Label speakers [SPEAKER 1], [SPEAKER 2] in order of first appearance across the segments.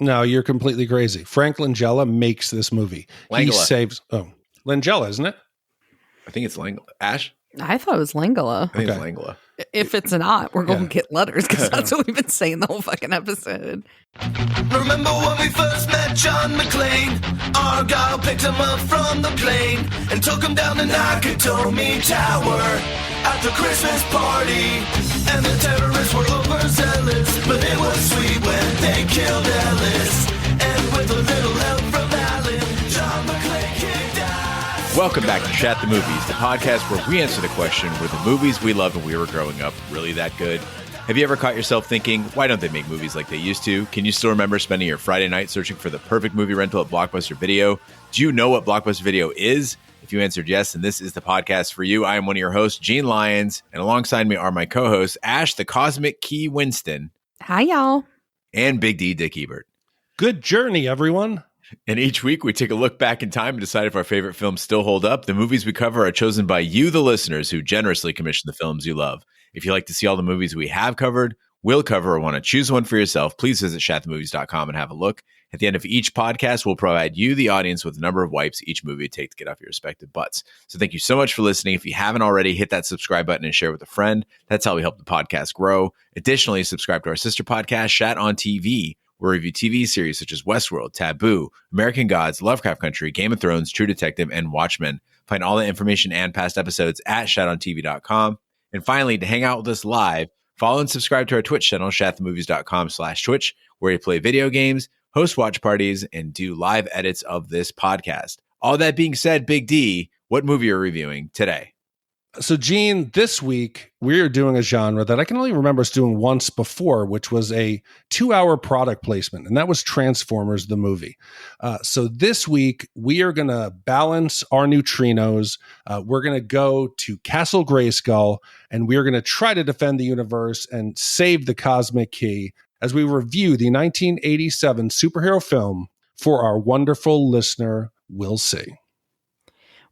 [SPEAKER 1] No, you're completely crazy. Frank Langella makes this movie.
[SPEAKER 2] Langella.
[SPEAKER 1] He saves... Oh, Langella, isn't it?
[SPEAKER 2] I think it's Langella. Ash?
[SPEAKER 3] I thought it was Langella.
[SPEAKER 2] I think it's Langella.
[SPEAKER 3] If it's not, we're going to get letters because that's what we've been saying the whole fucking episode.
[SPEAKER 4] Remember when we first met John McClane? Argyle picked him up from the plane and took him down the Nakatomi Tower at the Christmas party. And the terrorists were overzealous, but it was sweet when they killed Ellis. And with a little help from Alan, John McClane kicked ass.
[SPEAKER 2] Welcome back to Shat The Movies, the podcast where we answer the question, were the movies we loved when we were growing up really that good? Have you ever caught yourself thinking, why don't they make movies like they used to? Can you still remember spending your Friday night searching for the perfect movie rental at Blockbuster Video? Do you know what Blockbuster Video is? If you answered yes, then this is the podcast for you. I am one of your hosts, Gene Lyons, and alongside me are my co-hosts, Ash the Cosmic Key Winston.
[SPEAKER 3] Hi, y'all.
[SPEAKER 2] And Big D Dick Ebert.
[SPEAKER 1] Good journey, everyone.
[SPEAKER 2] And each week we take a look back in time and decide if our favorite films still hold up. The movies we cover are chosen by you, the listeners, who generously commission the films you love. If you like to see all the movies we have covered, will cover, or want to choose one for yourself, please visit shatthemovies.com and have a look. At the end of each podcast, we'll provide you, the audience, with the number of wipes each movie would take to get off your respective butts. So thank you so much for listening. If you haven't already, hit that subscribe button and share with a friend. That's how we help the podcast grow. Additionally, subscribe to our sister podcast, Shat on TV, where we review TV series such as Westworld, Taboo, American Gods, Lovecraft Country, Game of Thrones, True Detective, and Watchmen. Find all the information and past episodes at shatontv.com. And finally, to hang out with us live, follow and subscribe to our Twitch channel, shatthemovies.com/Twitch, where we play video games, host watch parties, and do live edits of this podcast. All that being said, Big D, what movie are you reviewing today?
[SPEAKER 1] So, Gene, this week we are doing a genre that I can only remember us doing once before, which was a 2-hour product placement, and that was Transformers, the movie. So this week we are going to balance our neutrinos. We're going to go to Castle Grayskull, and we are going to try to defend the universe and save the cosmic key as we review the 1987 superhero film for our wonderful listener, Will C.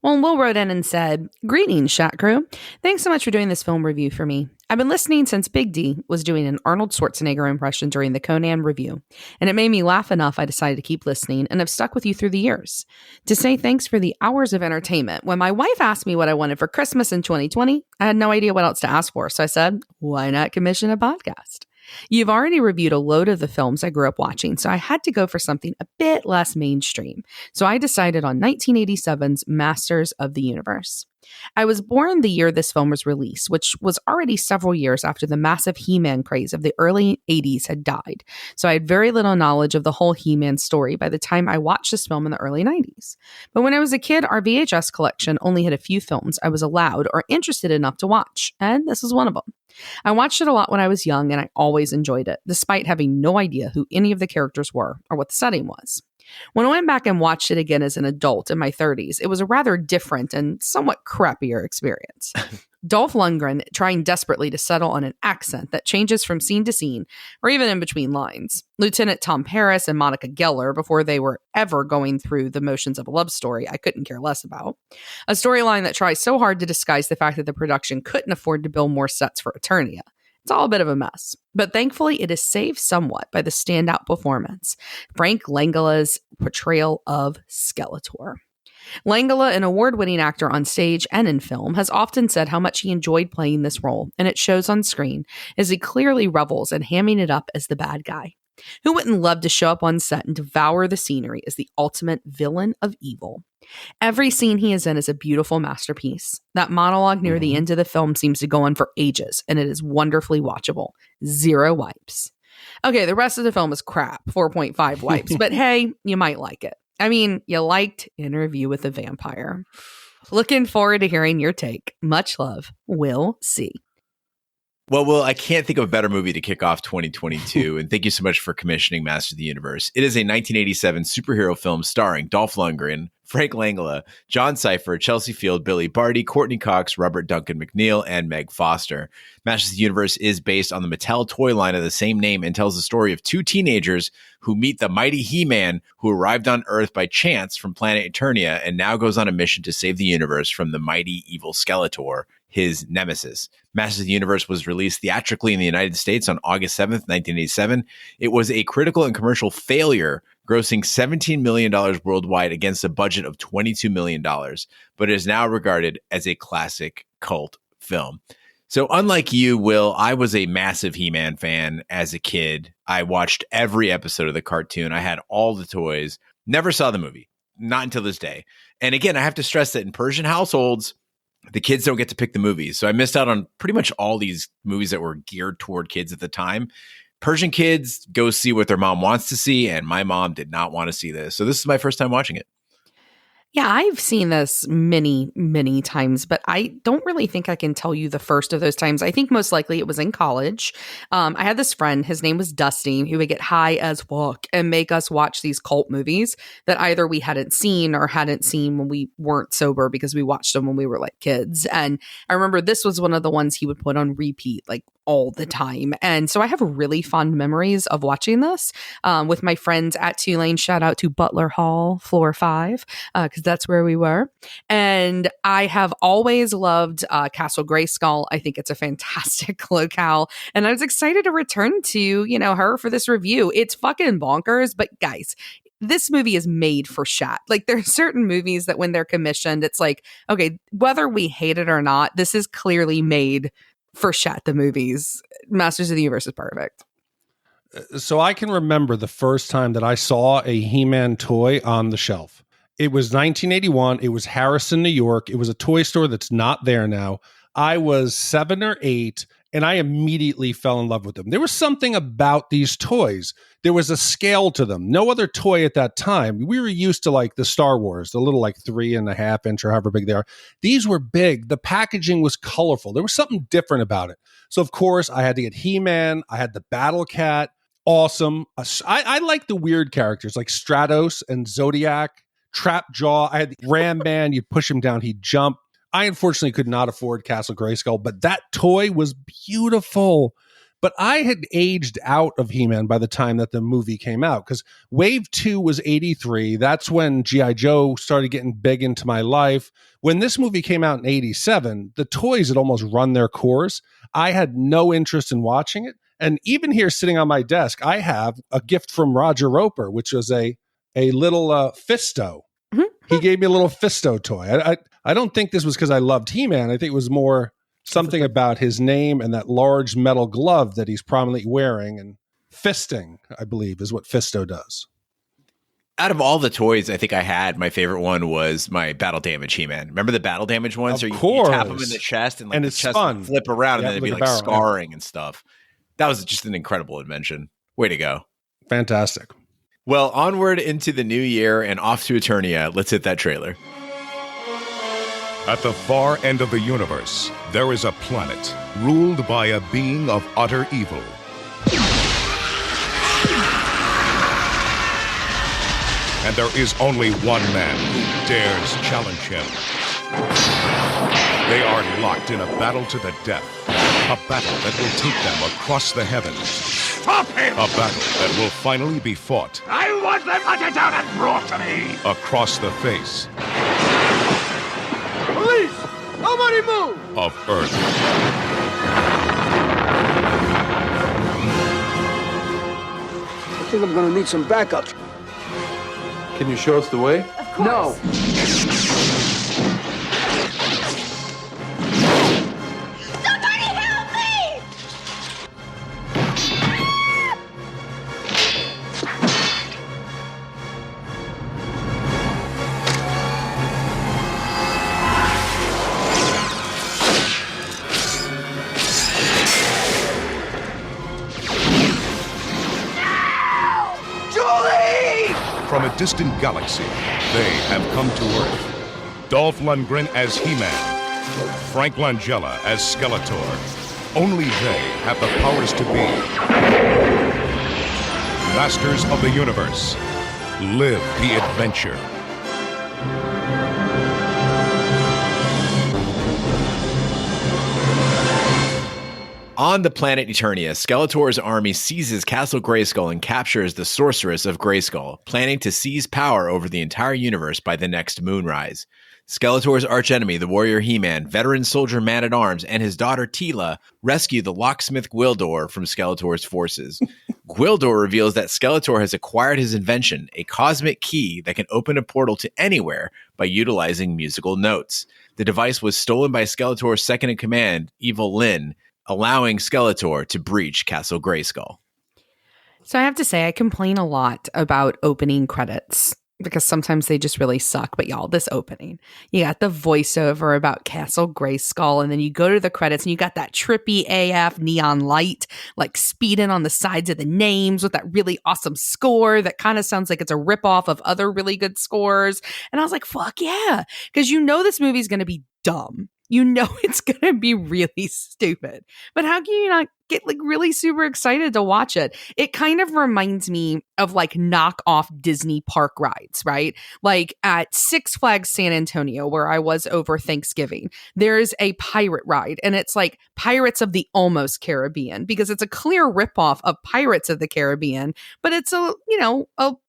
[SPEAKER 3] Well, Will wrote in and said, "Greetings, Shat Crew. Thanks so much for doing this film review for me. I've been listening since Big D was doing an Arnold Schwarzenegger impression during the Conan review, and it made me laugh enough I decided to keep listening and have stuck with you through the years. To say thanks for the hours of entertainment, when my wife asked me what I wanted for Christmas in 2020, I had no idea what else to ask for, so I said, why not commission a podcast? You've already reviewed a load of the films I grew up watching, so I had to go for something a bit less mainstream. So I decided on 1987's Masters of the Universe. I was born the year this film was released, which was already several years after the massive He-Man craze of the early 80s had died. So I had very little knowledge of the whole He-Man story by the time I watched this film in the early 90s. But when I was a kid, our VHS collection only had a few films I was allowed or interested enough to watch, and this was one of them. I watched it a lot when I was young, and I always enjoyed it, despite having no idea who any of the characters were or what the setting was. When I went back and watched it again as an adult in my 30s, it was a rather different and somewhat crappier experience. Dolph Lundgren trying desperately to settle on an accent that changes from scene to scene, or even in between lines. Lieutenant Tom Paris and Monica Geller, before they were ever going through the motions of a love story I couldn't care less about. A storyline that tries so hard to disguise the fact that the production couldn't afford to build more sets for Eternia. It's all a bit of a mess, but thankfully it is saved somewhat by the standout performance, Frank Langella's portrayal of Skeletor. Langella, an award-winning actor on stage and in film, has often said how much he enjoyed playing this role, and it shows on screen as he clearly revels in hamming it up as the bad guy. Who wouldn't love to show up on set and devour the scenery as the ultimate villain of evil? Every scene he is in is a beautiful masterpiece. That monologue near the end of the film seems to go on for ages, and it is wonderfully watchable. 0 wipes. Okay, the rest of the film is crap, 4.5 wipes, but hey, you might like it. I mean, you liked Interview with a Vampire. Looking forward to hearing your take. Much love, Will C.
[SPEAKER 2] Well, Will, I can't think of a better movie to kick off 2022, and thank you so much for commissioning Master of the Universe. It is a 1987 superhero film starring Dolph Lundgren, Frank Langella, John Cypher, Chelsea Field, Billy Barty, Courteney Cox, Robert Duncan McNeill, and Meg Foster. Masters of the Universe is based on the Mattel toy line of the same name and tells the story of 2 teenagers who meet the mighty He-Man, who arrived on Earth by chance from planet Eternia and now goes on a mission to save the universe from the mighty evil Skeletor. his nemesis. Masters of the Universe was released theatrically in the United States on August 7th, 1987. It was a critical and commercial failure, grossing $17 million worldwide against a budget of $22 million, but it is now regarded as a classic cult film. So unlike you, Will, I was a massive He-Man fan as a kid. I watched every episode of the cartoon. I had all the toys, never saw the movie, not until this day. And again, I have to stress that in Persian households, the kids don't get to pick the movies. So I missed out on pretty much all these movies that were geared toward kids at the time. Persian kids go see what their mom wants to see, and my mom did not want to see this. So this is my first time watching it.
[SPEAKER 3] Yeah, I've seen this many, many times, but I don't really think I can tell you the first of those times. I think most likely it was in college. I had this friend, his name was Dusty, who would get high as fuck and make us watch these cult movies that either we hadn't seen or hadn't seen when we weren't sober because we watched them when we were like kids. And I remember this was one of the ones he would put on repeat like all the time. And so I have really fond memories of watching this with my friends at Tulane. Shout out to Butler Hall, floor 5, because that's where we were. And I have always loved Castle Grayskull. I think it's a fantastic locale. And I was excited to return to, her for this review. It's fucking bonkers, but guys, this movie is made for Shat. Like, there are certain movies that when they're commissioned, it's like, okay, whether we hate it or not, this is clearly made for Shat the Movies. Masters of the Universe is perfect.
[SPEAKER 1] So I can remember the first time that I saw a He-Man toy on the shelf. It was 1981. It was Harrison, New York. It was a toy store that's not there now. I was 7 or 8, and I immediately fell in love with them. There was something about these toys. There was a scale to them. No other toy at that time. We were used to like the Star Wars, the little like 3.5 inch or however big they are. These were big. The packaging was colorful. There was something different about it. So of course I had to get He-Man. I had the Battle Cat. Awesome. I like the weird characters like Stratos and Zodiac, Trapjaw. I had the Ram Man. You'd push him down, he'd jump. I unfortunately could not afford Castle Grayskull, but that toy was beautiful. But I had aged out of He-Man by the time that the movie came out, because Wave 2 was 83. That's when G.I. Joe started getting big into my life. When this movie came out in 87, the toys had almost run their course. I had no interest in watching it. And even here sitting on my desk, I have a gift from Roger Roper, which was a little Fisto. Mm-hmm. He gave me a little Fisto toy. I don't think this was because I loved He-Man. I think it was more something about his name and that large metal glove that he's prominently wearing, and fisting, I believe, is what Fisto does.
[SPEAKER 2] Out of all the toys I think I had, my favorite one was my Battle Damage He-Man. Remember the Battle Damage one? So you tap him in the chest and the chest would flip around, and then it'd be like scarring and stuff. That was just an incredible invention. Way to go.
[SPEAKER 1] Fantastic.
[SPEAKER 2] Well, onward into the new year and off to Eternia. Let's hit that trailer.
[SPEAKER 5] At the far end of the universe, there is a planet ruled by a being of utter evil. And there is only one man who dares challenge him. They are locked in a battle to the death. A battle that will take them across the heavens.
[SPEAKER 6] Stop him!
[SPEAKER 5] A battle that will finally be fought.
[SPEAKER 6] I want them hunted down and brought to me!
[SPEAKER 5] Across the face.
[SPEAKER 6] Police! Nobody move!
[SPEAKER 5] Of Earth.
[SPEAKER 7] I think I'm gonna need some backup.
[SPEAKER 8] Can you show us the way?
[SPEAKER 7] Of course. No.
[SPEAKER 5] From a distant galaxy, they have come to Earth. Dolph Lundgren as He-Man, Frank Langella as Skeletor. Only they have the powers to be Masters of the Universe. Live the adventure.
[SPEAKER 2] On the planet Eternia, Skeletor's army seizes Castle Grayskull and captures the sorceress of Grayskull, planning to seize power over the entire universe by the next moonrise. Skeletor's archenemy, the warrior He-Man, veteran soldier Man-at-Arms, and his daughter Teela rescue the locksmith Gwildor from Skeletor's forces. Gwildor reveals that Skeletor has acquired his invention, a cosmic key that can open a portal to anywhere by utilizing musical notes. The device was stolen by Skeletor's second-in-command, Evil Lyn, allowing Skeletor to breach Castle Grayskull.
[SPEAKER 3] So I have to say, I complain a lot about opening credits because sometimes they just really suck. But y'all, this opening, you got the voiceover about Castle Grayskull, and then you go to the credits and you got that trippy AF neon light, like speeding on the sides of the names with that really awesome score that kind of sounds like it's a ripoff of other really good scores. And I was like, fuck yeah. Because you know this movie's going to be dumb. You know it's going to be really stupid. But how can you not get like really super excited to watch it? It kind of reminds me of like knockoff Disney park rides, right? Like at Six Flags San Antonio, where I was over Thanksgiving, there's a pirate ride, and it's like Pirates of the Almost Caribbean, because it's a clear ripoff of Pirates of the Caribbean, but it's a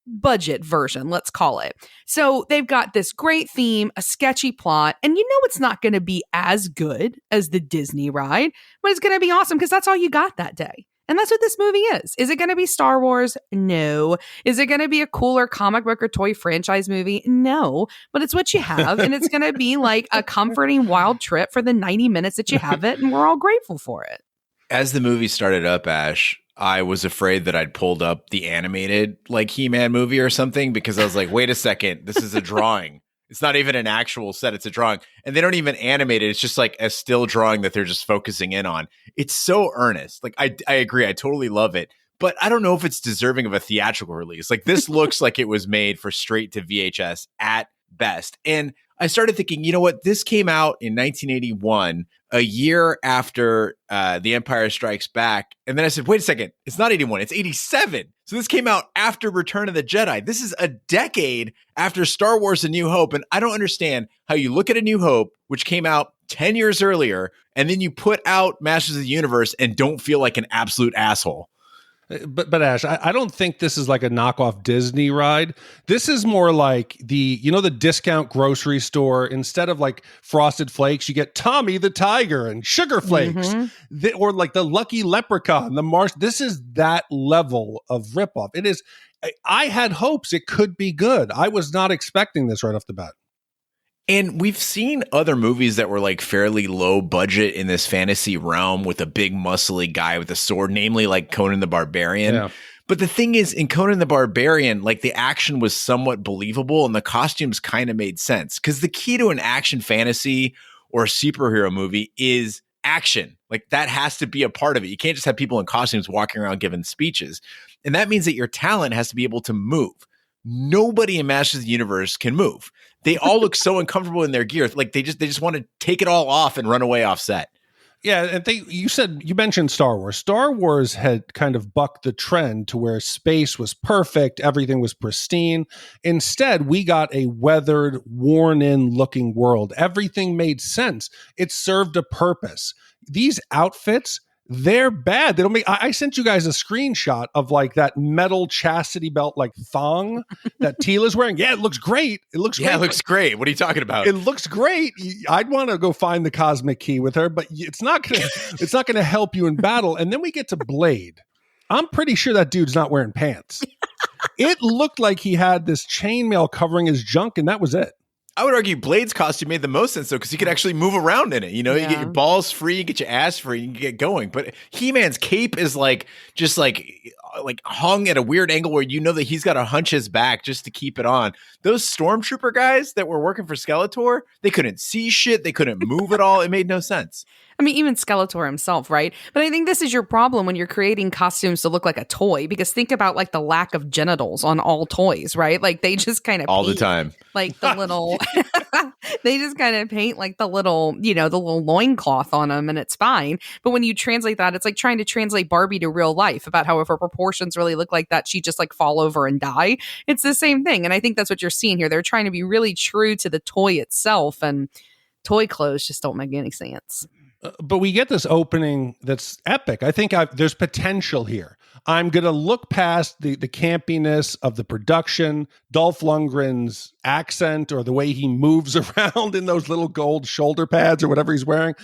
[SPEAKER 3] budget version, let's call it. So they've got this great theme, a sketchy plot, and you know it's not going to be as good as the Disney ride, but it's going to be awesome because that's all you got that day. And that's what this movie is. Is it going to be Star Wars? No. Is it going to be a cooler comic book or toy franchise movie? No. But it's what you have, and it's going to be like a comforting wild trip for the 90 minutes that you have it, and we're all grateful for it.
[SPEAKER 2] As the movie started up, Ash, I was afraid that I'd pulled up the animated like He-Man movie or something, because I was like, wait a second, this is a drawing. It's not even an actual set, it's a drawing. And they don't even animate it. It's just like a still drawing that they're just focusing in on. It's so earnest. Like I agree, I totally love it. But I don't know if it's deserving of a theatrical release. Like this looks like it was made for straight to VHS at best. And I started thinking, you know what? This came out in 1981, a year after The Empire Strikes Back. And then I said, wait a second, it's not 81, it's 87. So this came out after Return of the Jedi. This is a decade after Star Wars: A New Hope. And I don't understand how you look at A New Hope, which came out 10 years earlier, and then you put out Masters of the Universe and don't feel like an absolute asshole.
[SPEAKER 1] But Ash, I don't think this is like a knockoff Disney ride. This is more like the discount grocery store. Instead of like Frosted Flakes, you get Tommy the Tiger and Sugar Flakes, or like the Lucky Leprechaun, the Marsh. This is that level of ripoff. It is. I had hopes it could be good. I was not expecting this right off the bat.
[SPEAKER 2] And we've seen other movies that were like fairly low budget in this fantasy realm with a big muscly guy with a sword, namely like Conan the Barbarian. Yeah. But the thing is, in Conan the Barbarian, like the action was somewhat believable and the costumes kind of made sense. Because the key to an action fantasy or superhero movie is action. Like that has to be a part of it. You can't just have people in costumes walking around giving speeches. And that means that your talent has to be able to move. Nobody in Masters of the Universe can move. They all look so uncomfortable in their gear. Like they just want to take it all off and run away off set.
[SPEAKER 1] Yeah, and you mentioned Star Wars. Star Wars had kind of bucked the trend to where space was perfect, everything was pristine. Instead, we got a weathered, worn-in looking world. Everything made sense. It served a purpose. These outfits, they're bad. They don't make. I sent you guys a screenshot of like that metal chastity belt, like thong that Teela's wearing. Yeah, it looks great. It looks great.
[SPEAKER 2] It looks great. What are you talking about?
[SPEAKER 1] It looks great. I'd want to go find the cosmic key with her, but it's not gonna help you in battle. And then we get to Blade. I'm pretty sure that dude's not wearing pants. It looked like he had this chainmail covering his junk, and that was it.
[SPEAKER 2] I would argue Blade's costume made the most sense, though, because you could actually move around in it. You know, you get your balls free, you get your ass free, you can get going. But He-Man's cape is just hung at a weird angle where you know that he's got to hunch his back just to keep it on. Those stormtrooper guys that were working for Skeletor, they couldn't see shit. They couldn't move at all. It made no sense.
[SPEAKER 3] I mean, even Skeletor himself, right? But I think this is your problem when you're creating costumes to look like a toy, because think about like the lack of genitals on all toys, right? Like they just kind of
[SPEAKER 2] all the time,
[SPEAKER 3] like the little, they just kind of paint like the little loincloth on them, and it's fine. But when you translate that, it's like trying to translate Barbie to real life about how if her proportions really look like that, she'd just like fall over and die. It's the same thing. And I think that's what you're seeing here. They're trying to be really true to the toy itself, and toy clothes just don't make any sense.
[SPEAKER 1] But we get this opening that's epic. I think there's potential here. I'm going to look past the campiness of the production, Dolph Lundgren's accent, or the way he moves around in those little gold shoulder pads or whatever he's wearing.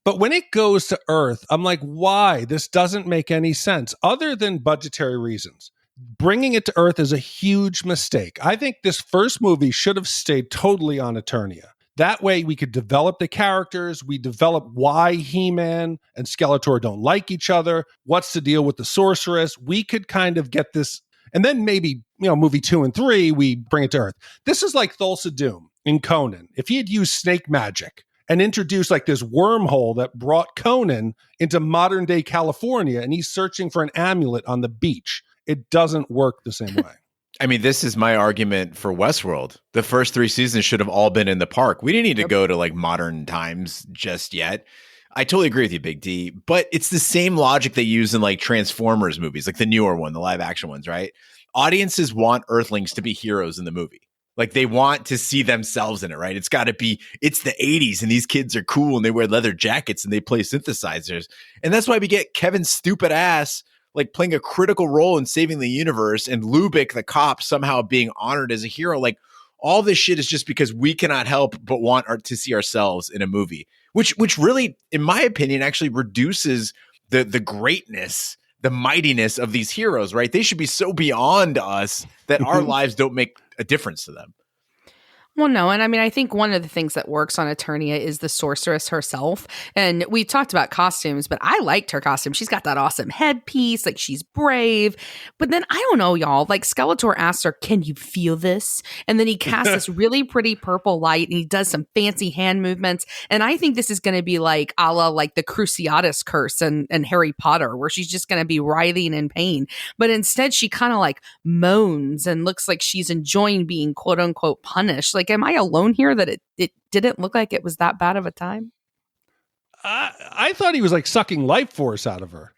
[SPEAKER 1] But when it goes to Earth, I'm like, why? This doesn't make any sense other than budgetary reasons. Bringing it to Earth is a huge mistake. I think this first movie should have stayed totally on Eternia. That way we could develop the characters. We develop why He-Man and Skeletor don't like each other. What's the deal with the sorceress? We could kind of get this. And then maybe, movie 2 and 3, we bring it to Earth. This is like Thulsa Doom in Conan. If he had used snake magic and introduced like this wormhole that brought Conan into modern day California, and he's searching for an amulet on the beach, it doesn't work the same way.
[SPEAKER 2] I mean, this is my argument for Westworld. The first 3 seasons should have all been in the park. We didn't need to go to like modern times just yet. I totally agree with you, Big D, but it's the same logic they use in like Transformers movies, like the newer one, the live action ones, right? Audiences want Earthlings to be heroes in the movie. Like they want to see themselves in it, right? It's got to be, it's the 80s and these kids are cool and they wear leather jackets and they play synthesizers. And that's why we get Kevin's stupid ass like playing a critical role in saving the universe and Lubick, the cop, somehow being honored as a hero. Like all this shit is just because we cannot help but want to see ourselves in a movie, which really, in my opinion, actually reduces the greatness, the mightiness of these heroes, right? They should be so beyond us that our lives don't make a difference to them.
[SPEAKER 3] Well, no. And I mean, I think one of the things that works on Eternia is the sorceress herself. And we talked about costumes, but I liked her costume. She's got that awesome headpiece. Like she's brave. But then I don't know, y'all, like Skeletor asks her, can you feel this? And then he casts this really pretty purple light and he does some fancy hand movements. And I think this is going to be like a la like the Cruciatus curse and Harry Potter, where she's just going to be writhing in pain. But instead she kind of like moans and looks like she's enjoying being quote unquote punished. Like, am I alone here that it didn't look like it was that bad of a time?
[SPEAKER 1] I thought he was like sucking life force out of her.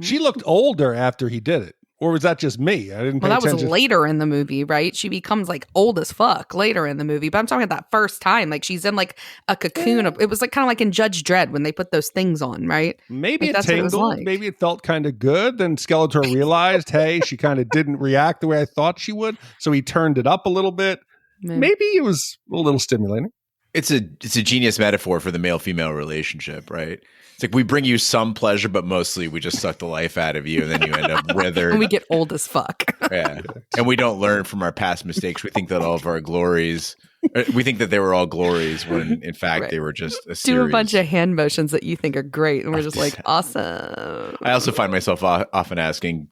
[SPEAKER 1] She looked older after he did it. Or was that just me? I didn't pay attention.
[SPEAKER 3] That was later in the movie, right? She becomes like old as fuck later in the movie. But I'm talking about that first time. Like she's in like a cocoon. It was like kind of like in Judge Dredd when they put those things on, right?
[SPEAKER 1] Maybe
[SPEAKER 3] like
[SPEAKER 1] it tingled. Like. Maybe it felt kind of good. Then Skeletor realized, hey, she kind of didn't react the way I thought she would. So he turned it up a little bit. Maybe it was a little stimulating.
[SPEAKER 2] It's a genius metaphor for the male-female relationship, right? It's like we bring you some pleasure, but mostly we just suck the life out of you, and then you end up withered.
[SPEAKER 3] And we get old as fuck.
[SPEAKER 2] Yeah, and we don't learn from our past mistakes. We think that all of our glories, we think that they were all glories, when in fact they were just a series.
[SPEAKER 3] Do a bunch of hand motions that you think are great, and we're just like, awesome.
[SPEAKER 2] I also find myself often asking,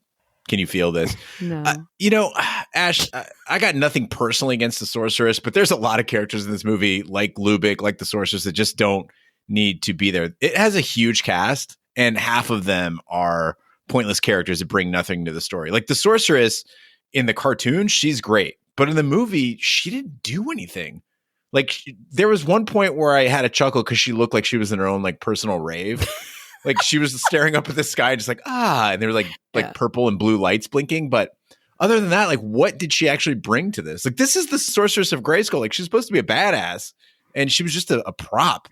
[SPEAKER 2] can you feel this?
[SPEAKER 3] No.
[SPEAKER 2] Ash, I got nothing personally against the sorceress, but there's a lot of characters in this movie, like Lubick, like the sorceress, that just don't need to be there. It has a huge cast, and half of them are pointless characters that bring nothing to the story. Like the sorceress in the cartoon, she's great, but in the movie, she didn't do anything. Like there was one point where I had a chuckle because she looked like she was in her own like personal rave. Like she was staring up at the sky, just like, and there were like purple and blue lights blinking. But other than that, like, what did she actually bring to this? Like, this is the Sorceress of Grayskull. Like, she's supposed to be a badass, and she was just a prop.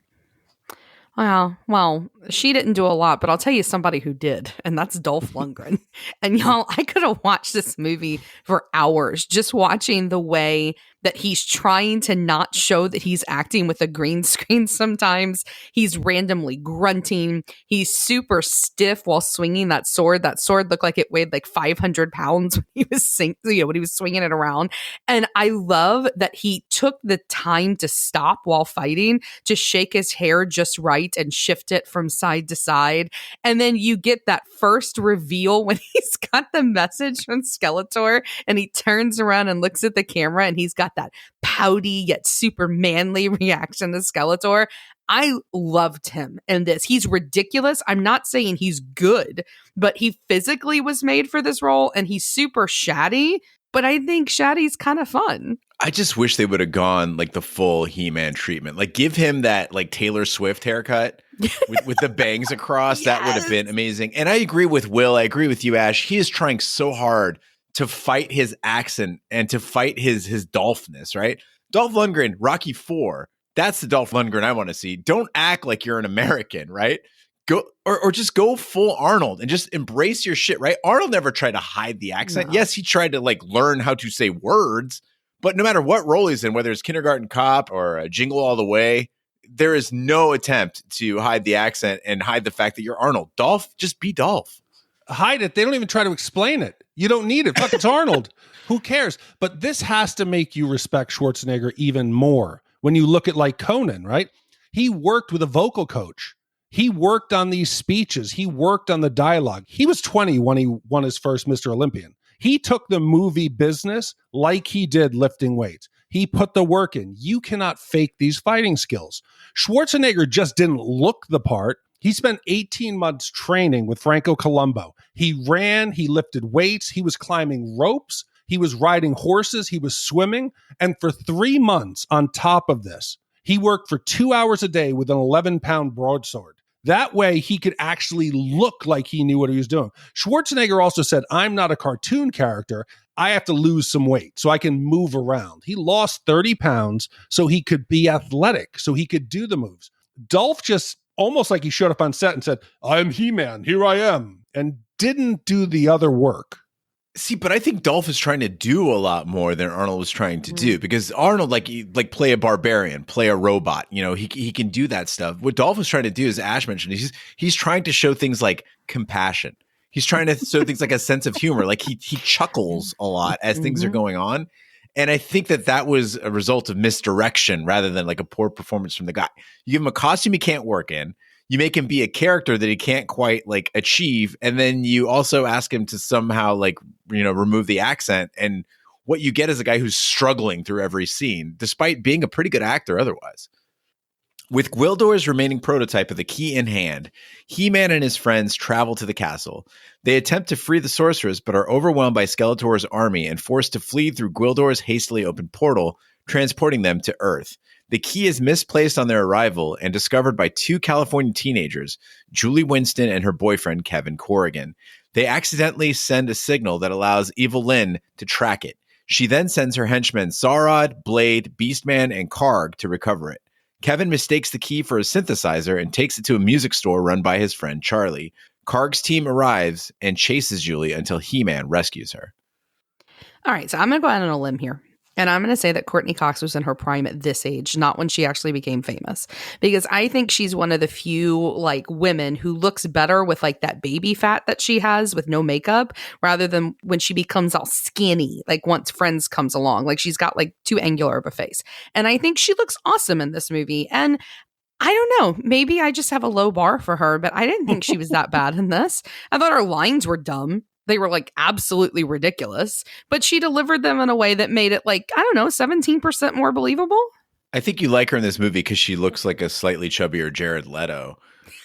[SPEAKER 3] Well, she didn't do a lot, but I'll tell you somebody who did, and that's Dolph Lundgren. And y'all, I could have watched this movie for hours just watching the way that he's trying to not show that he's acting with a green screen sometimes. He's randomly grunting. He's super stiff while swinging that sword. That sword looked like it weighed like 500 pounds when he was when he was swinging it around. And I love that he took the time to stop while fighting, to shake his hair just right and shift it from side to side. And then you get that first reveal when he's got the message from Skeletor and he turns around and looks at the camera and he's got that pouty yet super manly reaction to Skeletor. I loved him in this. He's ridiculous. I'm not saying he's good, but he physically was made for this role and he's super shatty, but I think shatty's kind of fun.
[SPEAKER 2] I just wish they would have gone like the full He-Man treatment. Like give him that like Taylor Swift haircut with the bangs across. Yes. That would have been amazing. And I agree with Will. I agree with you, Ash. He is trying so hard to fight his accent and to fight his Dolphness, right? Dolph Lundgren, Rocky IV. That's the Dolph Lundgren I want to see. Don't act like you're an American, right? Go or just go full Arnold and just embrace your shit, right? Arnold never tried to hide the accent.
[SPEAKER 3] No.
[SPEAKER 2] Yes, he tried to like learn how to say words, but no matter what role he's in, whether it's Kindergarten Cop or Jingle All the Way, there is no attempt to hide the accent and hide the fact that you're Arnold. Dolph, just be Dolph.
[SPEAKER 1] Hide it. They don't even try to explain it. You don't need it. Fuck, it's Arnold. Who cares? But this has to make you respect Schwarzenegger even more when you look at like Conan, right? He worked with a vocal coach. He worked on these speeches. He worked on the dialogue. He was 20 when he won his first Mr. Olympian. He took the movie business like he did lifting weights. He put the work in. You cannot fake these fighting skills. Schwarzenegger just didn't look the part. He spent 18 months training with Franco Columbu. He ran, he lifted weights, he was climbing ropes, he was riding horses, he was swimming. And for 3 months on top of this, he worked for 2 hours a day with an 11-pound broadsword. That way he could actually look like he knew what he was doing. Schwarzenegger also said, I'm not a cartoon character. I have to lose some weight so I can move around. He lost 30 pounds so he could be athletic, so he could do the moves. Dolph just almost like he showed up on set and said, I'm He-Man, here I am, and didn't do the other work.
[SPEAKER 2] See, but I think Dolph is trying to do a lot more than Arnold was trying to do, because Arnold, like play a barbarian, play a robot. You know, he can do that stuff. What Dolph is trying to do, as Ash mentioned, he's trying to show things like compassion. He's trying to show things like a sense of humor. Like he chuckles a lot as things are going on. And I think that was a result of misdirection rather than like a poor performance from the guy. You give him a costume he can't work in. You make him be a character that he can't quite like achieve. And then you also ask him to somehow like, you know, remove the accent. And what you get is a guy who's struggling through every scene, despite being a pretty good actor otherwise. With Gwildor's remaining prototype of the key in hand, He-Man and his friends travel to the castle. They attempt to free the sorceress, but are overwhelmed by Skeletor's army and forced to flee through Gwildor's hastily opened portal, transporting them to Earth. The key is misplaced on their arrival and discovered by 2 California teenagers, Julie Winston and her boyfriend, Kevin Corrigan. They accidentally send a signal that allows Evil Lynn to track it. She then sends her henchmen Sarod, Blade, Beastman, and Karg to recover it. Kevin mistakes the key for a synthesizer and takes it to a music store run by his friend Charlie. Karg's team arrives and chases Julie until He-Man rescues her.
[SPEAKER 3] All right, so I'm going to go out on a limb here. And I'm going to say that Courteney Cox was in her prime at this age, not when she actually became famous. Because I think she's one of the few like women who looks better with like that baby fat that she has with no makeup, rather than when she becomes all skinny, like once Friends comes along. Like she's got like too angular of a face. And I think she looks awesome in this movie. And I don't know, maybe I just have a low bar for her, but I didn't think she was that bad in this. I thought her lines were dumb. They were like absolutely ridiculous, but she delivered them in a way that made it like, I don't know, 17% more believable.
[SPEAKER 2] I think you like her in this movie because she looks like a slightly chubbier Jared Leto.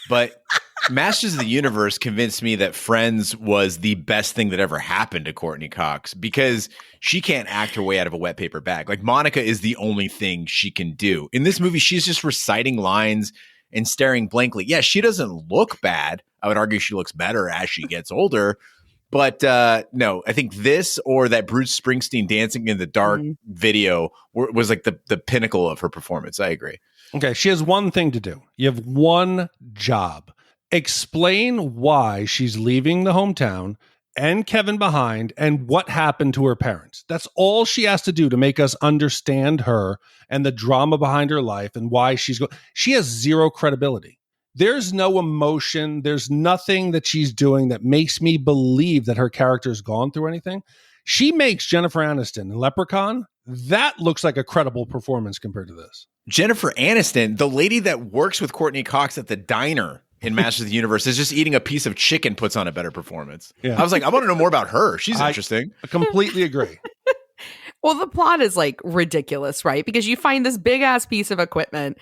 [SPEAKER 2] But Masters of the Universe convinced me that Friends was the best thing that ever happened to Courteney Cox, because she can't act her way out of a wet paper bag. Like Monica is the only thing she can do. In this movie, she's just reciting lines and staring blankly. Yeah, she doesn't look bad. I would argue she looks better as she gets older. But no, I think this or that Bruce Springsteen Dancing in the Dark video was like the pinnacle of her performance. I agree.
[SPEAKER 1] Okay, she has one thing to do. You have one job. Explain why she's leaving the hometown and Kevin behind and what happened to her parents. That's all she has to do to make us understand her and the drama behind her life and why she's going. She has zero credibility. There's no emotion. There's nothing that she's doing that makes me believe that her character's gone through anything. She makes Jennifer Aniston in Leprechaun. That looks like a credible performance compared to this.
[SPEAKER 2] Jennifer Aniston, the lady that works with Courteney Cox at the diner in Masters of the Universe, is just eating a piece of chicken, puts on a better performance. Yeah. I was like, I want to know more about her. She's interesting.
[SPEAKER 1] I completely agree.
[SPEAKER 3] Well, the plot is like ridiculous, right? Because you find this big ass piece of equipment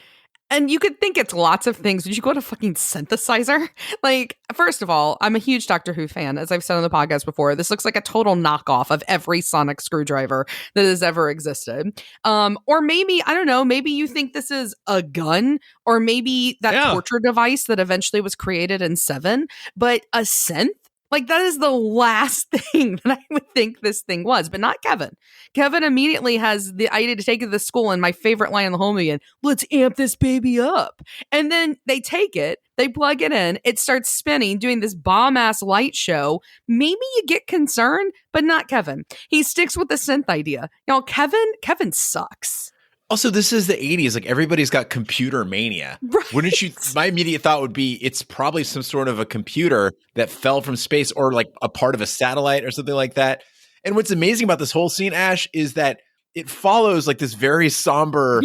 [SPEAKER 3] and you could think it's lots of things, but you go to fucking synthesizer. Like, first of all, I'm a huge Doctor Who fan. As I've said on the podcast before, this looks like a total knockoff of every sonic screwdriver that has ever existed. Or maybe, I don't know, maybe you think this is a gun, or maybe that torture device that eventually was created in 7, but a synth? Like, that is the last thing that I would think this thing was, but not Kevin. Kevin immediately has the idea to take it to the school, and my favorite line in the whole movie, let's amp this baby up. And then they take it, they plug it in, it starts spinning, doing this bomb-ass light show. Maybe you get concerned, but not Kevin. He sticks with the synth idea. Y'all, Kevin sucks.
[SPEAKER 2] Also, this is the 80s. Like, everybody's got computer mania.
[SPEAKER 3] Right.
[SPEAKER 2] Wouldn't you? My immediate thought would be it's probably some sort of a computer that fell from space or like a part of a satellite or something like that. And what's amazing about this whole scene, Ash, is that it follows like this very somber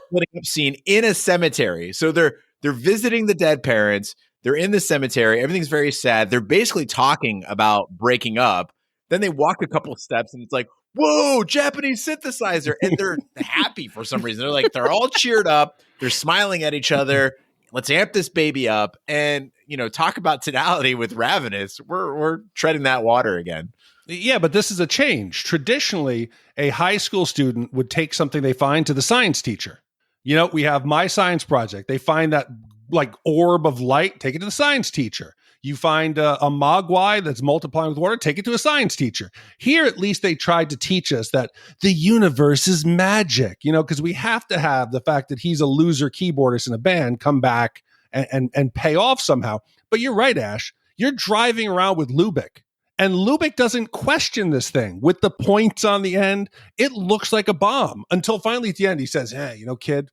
[SPEAKER 2] splitting up scene in a cemetery. So they're visiting the dead parents. They're in the cemetery. Everything's very sad. They're basically talking about breaking up. Then they walk a couple of steps and it's like, whoa, Japanese synthesizer. And they're happy for some reason. They're all cheered up. They're smiling at each other. Let's amp this baby up. And, talk about tonality with Ravenous. We're treading that water again.
[SPEAKER 1] Yeah, but this is a change. Traditionally, a high school student would take something they find to the science teacher. We have my science project. They find that like orb of light, take it to the science teacher. You find a mogwai that's multiplying with water, take it to a science teacher. Here, at least they tried to teach us that the universe is magic, because we have to have the fact that he's a loser keyboardist in a band come back and pay off somehow. But you're right, Ash. You're driving around with Lubick, and Lubick doesn't question this thing. With the points on the end, it looks like a bomb until finally at the end he says, hey, kid,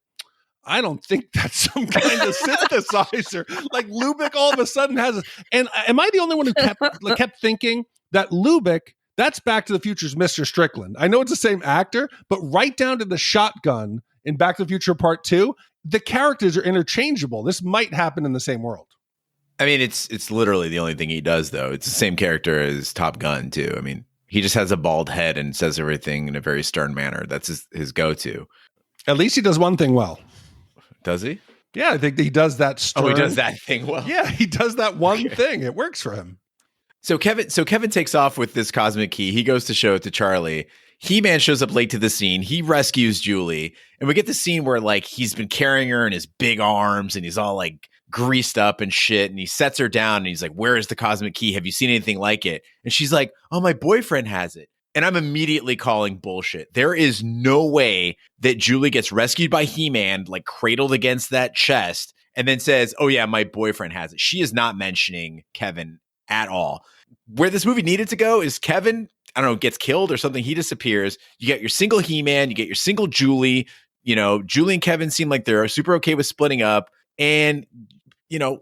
[SPEAKER 1] I don't think that's some kind of synthesizer. Like Lubick all of a sudden has, and am I the only one who kept thinking that Lubick, that's Back to the Future's Mr. Strickland? I know it's the same actor, but right down to the shotgun in Back to the Future Part 2, the characters are interchangeable. This might happen in the same world.
[SPEAKER 2] I mean, it's literally the only thing he does, though. It's the same character as Top Gun, too. I mean, he just has a bald head and says everything in a very stern manner. That's his go-to.
[SPEAKER 1] At least he does one thing well.
[SPEAKER 2] Does he?
[SPEAKER 1] Yeah, I think he does that stern.
[SPEAKER 2] Oh, he does that thing well.
[SPEAKER 1] Yeah, he does that one thing. It works for him.
[SPEAKER 2] So Kevin takes off with this cosmic key. He goes to show it to Charlie. He-Man shows up late to the scene. He rescues Julie. And we get the scene where like he's been carrying her in his big arms and he's all like greased up and shit. And he sets her down and he's like, where is the cosmic key? Have you seen anything like it? And she's like, oh, my boyfriend has it. And I'm immediately calling bullshit. There is no way that Julie gets rescued by He-Man, like cradled against that chest, and then says, oh yeah, my boyfriend has it. She is not mentioning Kevin at all. Where this movie needed to go is Kevin, I don't know, gets killed or something. He disappears. You get your single He-Man, you get your single Julie. Julie and Kevin seem like they're super okay with splitting up. And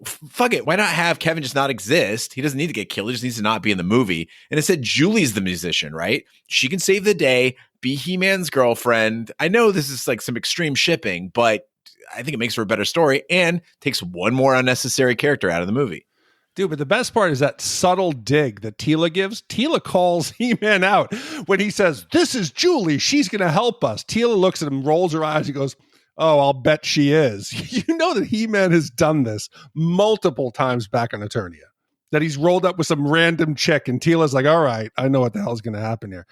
[SPEAKER 2] fuck it. Why not have Kevin just not exist? He doesn't need to get killed. He just needs to not be in the movie. And instead, Julie's the musician, right? She can save the day, be He-Man's girlfriend. I know this is like some extreme shipping, but I think it makes for a better story and takes one more unnecessary character out of the movie.
[SPEAKER 1] Dude, but the best part is that subtle dig that Teela gives. Teela calls He-Man out when he says, this is Julie. She's going to help us. Teela looks at him, rolls her eyes. He goes, oh, I'll bet she is. You know that He-Man has done this multiple times back on Eternia. That he's rolled up with some random chick and Teela's like, all right, I know what the hell is going to happen here.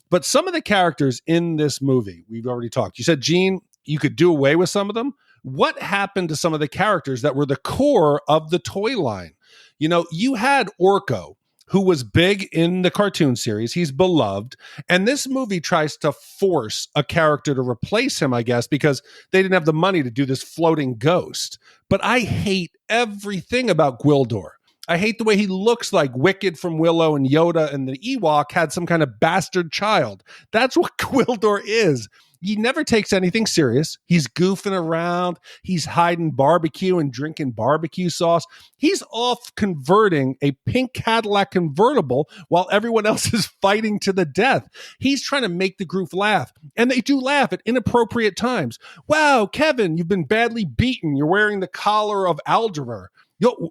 [SPEAKER 1] But some of the characters in this movie, we've already talked. You said, Gene, you could do away with some of them. What happened to some of the characters that were the core of the toy line? You had Orko, who was big in the cartoon series. He's beloved. And this movie tries to force a character to replace him, I guess, because they didn't have the money to do this floating ghost. But I hate everything about Gwildor. I hate the way he looks like Wicked from Willow and Yoda and the Ewok had some kind of bastard child. That's what Gwildor is. He never takes anything serious. He's goofing around. He's hiding barbecue and drinking barbecue sauce. He's off converting a pink Cadillac convertible while everyone else is fighting to the death. He's trying to make the group laugh. And they do laugh at inappropriate times. Wow, Kevin, you've been badly beaten. You're wearing the collar of Algebra.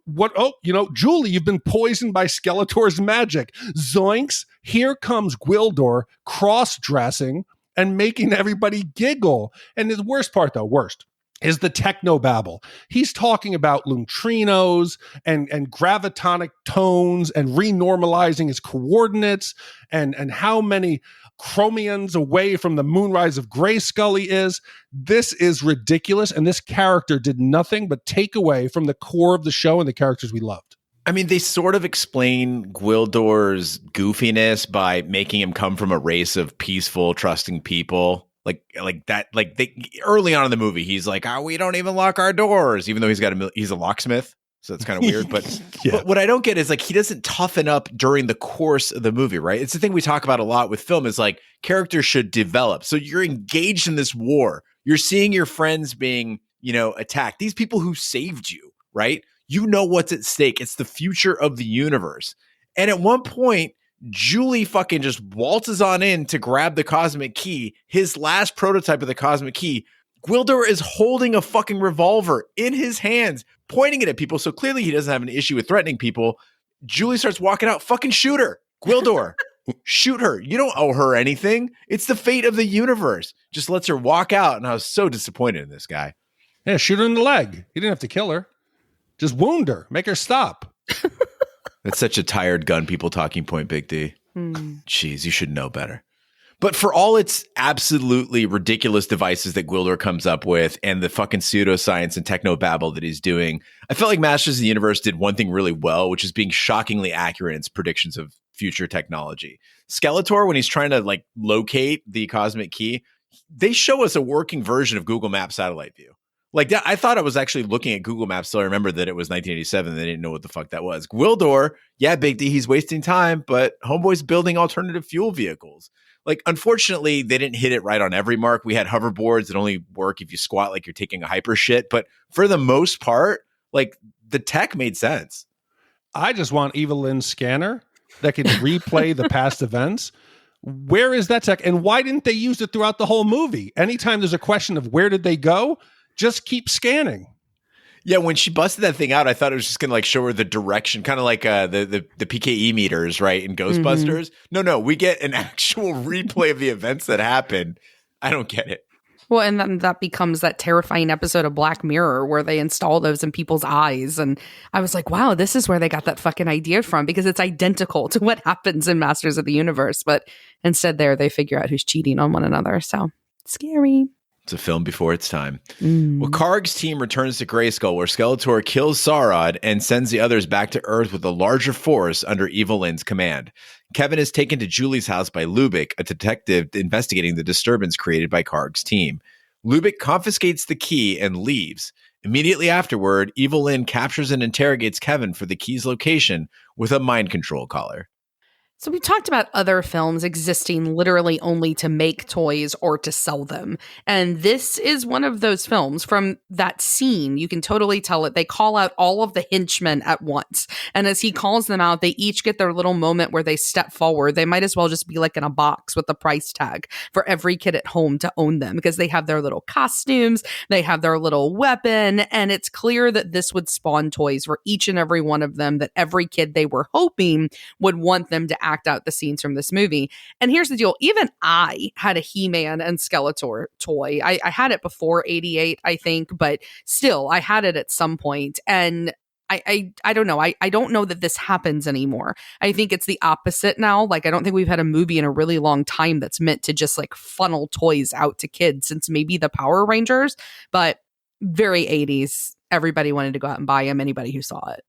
[SPEAKER 1] What? Oh, Julie, you've been poisoned by Skeletor's magic. Zoinks. Here comes Gwildor cross-dressing and making everybody giggle. And the worst part, is the technobabble. He's talking about neutrinos and gravitonic tones and renormalizing his coordinates and how many chromions away from the moonrise of Grayskull he is. This is ridiculous, and this character did nothing but take away from the core of the show and the characters we loved.
[SPEAKER 2] I mean, they sort of explain Gwildor's goofiness by making him come from a race of peaceful, trusting people. Like that, like they early on in the movie, he's like, "Oh, we don't even lock our doors," even though he's a locksmith. So it's kind of weird. But,
[SPEAKER 1] Yeah.
[SPEAKER 2] but what I don't get is like he doesn't toughen up during the course of the movie, right? It's the thing we talk about a lot with film is like characters should develop. So you're engaged in this war. You're seeing your friends being, attacked. These people who saved you, right? You know what's at stake. It's the future of the universe. And at one point, Julie fucking just waltzes on in to grab the cosmic key, his last prototype of the cosmic key. Gwildor is holding a fucking revolver in his hands, pointing it at people. So clearly he doesn't have an issue with threatening people. Julie starts walking out. Fucking shoot her. Gwildor, shoot her. You don't owe her anything. It's the fate of the universe. Just lets her walk out. And I was so disappointed in this guy.
[SPEAKER 1] Yeah, shoot her in the leg. He didn't have to kill her. Just wound her. Make her stop.
[SPEAKER 2] That's such a tired gun people talking point, Big D. Jeez, you should know better. But for all its absolutely ridiculous devices that Gwildor comes up with and the fucking pseudoscience and technobabble that he's doing, I felt like Masters of the Universe did one thing really well, which is being shockingly accurate in its predictions of future technology. Skeletor, when he's trying to like locate the cosmic key, they show us a working version of Google Maps satellite view. Like that, I thought I was actually looking at Google Maps, so I remembered that it was 1987. They didn't know what the fuck that was. Gwildor, yeah, Big D, he's wasting time, but Homeboy's building alternative fuel vehicles. Like, unfortunately, they didn't hit it right on every mark. We had hoverboards that only work if you squat like you're taking a hyper shit. But for the most part, like, the tech made sense.
[SPEAKER 1] I just want Evelyn's scanner that can replay the past events. Where is that tech? And why didn't they use it throughout the whole movie? Anytime there's a question of where did they go, just keep scanning.
[SPEAKER 2] Yeah, when she busted that thing out, I thought it was just gonna like show her the direction, kind of like the PKE meters, right, in Ghostbusters. No, we get an actual replay of the events that happened. I don't get it.
[SPEAKER 3] Well, and then that becomes that terrifying episode of Black Mirror where they install those in people's eyes. And I was like, wow, this is where they got that fucking idea from, because it's identical to what happens in Masters of the Universe. But instead there, they figure out who's cheating on one another. So scary.
[SPEAKER 2] It's a film before its time. Well, Karg's team returns to Grayskull, where Skeletor kills Saurod and sends the others back to Earth with a larger force under Evil Lynn's command. Kevin is taken to Julie's house by Lubick, a detective investigating the disturbance created by Karg's team. Lubick confiscates the key and leaves. Immediately afterward, Evil Lynn captures and interrogates Kevin for the key's location with a mind control collar.
[SPEAKER 3] So we talked about other films existing literally only to make toys or to sell them. And this is one of those films. From that scene, you can totally tell it. They call out all of the henchmen at once. And as he calls them out, they each get their little moment where they step forward. They might as well just be like in a box with a price tag for every kid at home to own them, because they have their little costumes, they have their little weapon, and it's clear that this would spawn toys for each and every one of them, that every kid they were hoping would want them to act out the scenes from this movie. And here's the deal. Even I had a He-Man and Skeletor toy. I had it before 88, I think, but still, I had it at some point. And I don't know. I don't know that this happens anymore. I think it's the opposite now. Like, I don't think we've had a movie in a really long time that's meant to just like funnel toys out to kids, since maybe the Power Rangers, but very 80s. Everybody wanted to go out and buy them, anybody who saw it.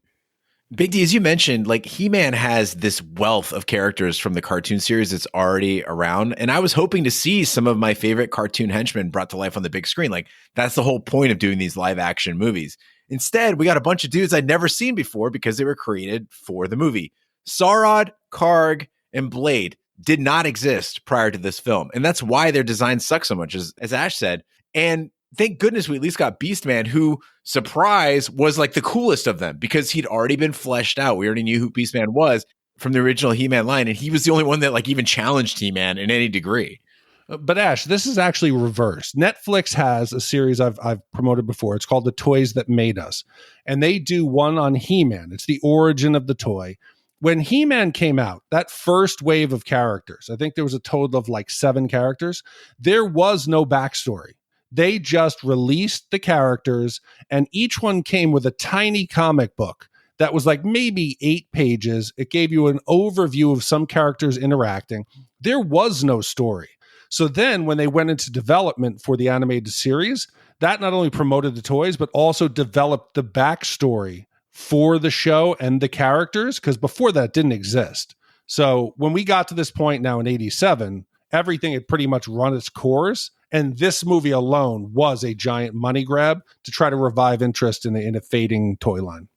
[SPEAKER 2] Big D, as you mentioned, like He-Man has this wealth of characters from the cartoon series that's already around. And I was hoping to see some of my favorite cartoon henchmen brought to life on the big screen. Like, that's the whole point of doing these live action movies. Instead, we got a bunch of dudes I'd never seen before because they were created for the movie. Saurod, Karg, and Blade did not exist prior to this film. And that's why their designs suck so much, as Ash said. And thank goodness we at least got Beastman, who, surprise, was like the coolest of them because he'd already been fleshed out. We already knew who Beastman was from the original He-Man line, and he was the only one that like even challenged He-Man in any degree.
[SPEAKER 1] But Ash, this is actually reversed. Netflix has a series I've promoted before. It's called The Toys That Made Us. And they do one on He-Man. It's the origin of the toy. When He-Man came out, that first wave of characters, I think there was a total of like 7 characters. There was no backstory. They just released the characters, and each one came with a tiny comic book that was like maybe 8 pages. It gave you an overview of some characters interacting. There was no story. So then when they went into development for the animated series, that not only promoted the toys, but also developed the backstory for the show and the characters, because before that didn't exist. So when we got to this point now in 87, everything had pretty much run its course. And this movie alone was a giant money grab to try to revive interest in a fading toy line.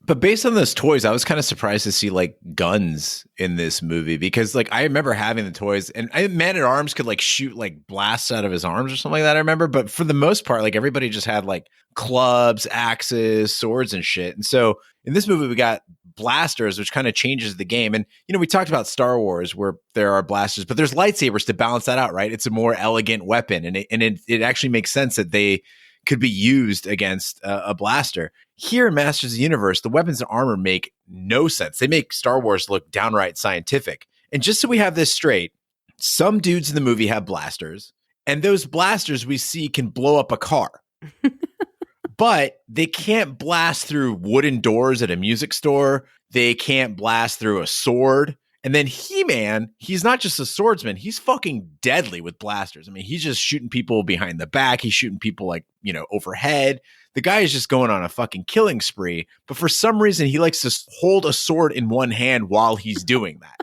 [SPEAKER 2] But based on those toys, I was kind of surprised to see like guns in this movie, because like I remember having the toys, and Man-at-Arms could like shoot like blasts out of his arms or something like that, I remember. But for the most part, like everybody just had like clubs, axes, swords and shit. And so in this movie, we got blasters, which kind of changes the game. And, you know, we talked about Star Wars where there are blasters, but there's lightsabers to balance that out, right? It's a more elegant weapon. And it actually makes sense that they could be used against a blaster. Here in Masters of the Universe, the weapons and armor make no sense. They make Star Wars look downright scientific. And just so we have this straight, some dudes in the movie have blasters, and those blasters we see can blow up a car. But they can't blast through wooden doors at a music store. They can't blast through a sword. And then He-Man, he's not just a swordsman. He's fucking deadly with blasters. I mean, he's just shooting people behind the back. He's shooting people like, you know, overhead. The guy is just going on a fucking killing spree. But for some reason, he likes to hold a sword in one hand while he's doing that.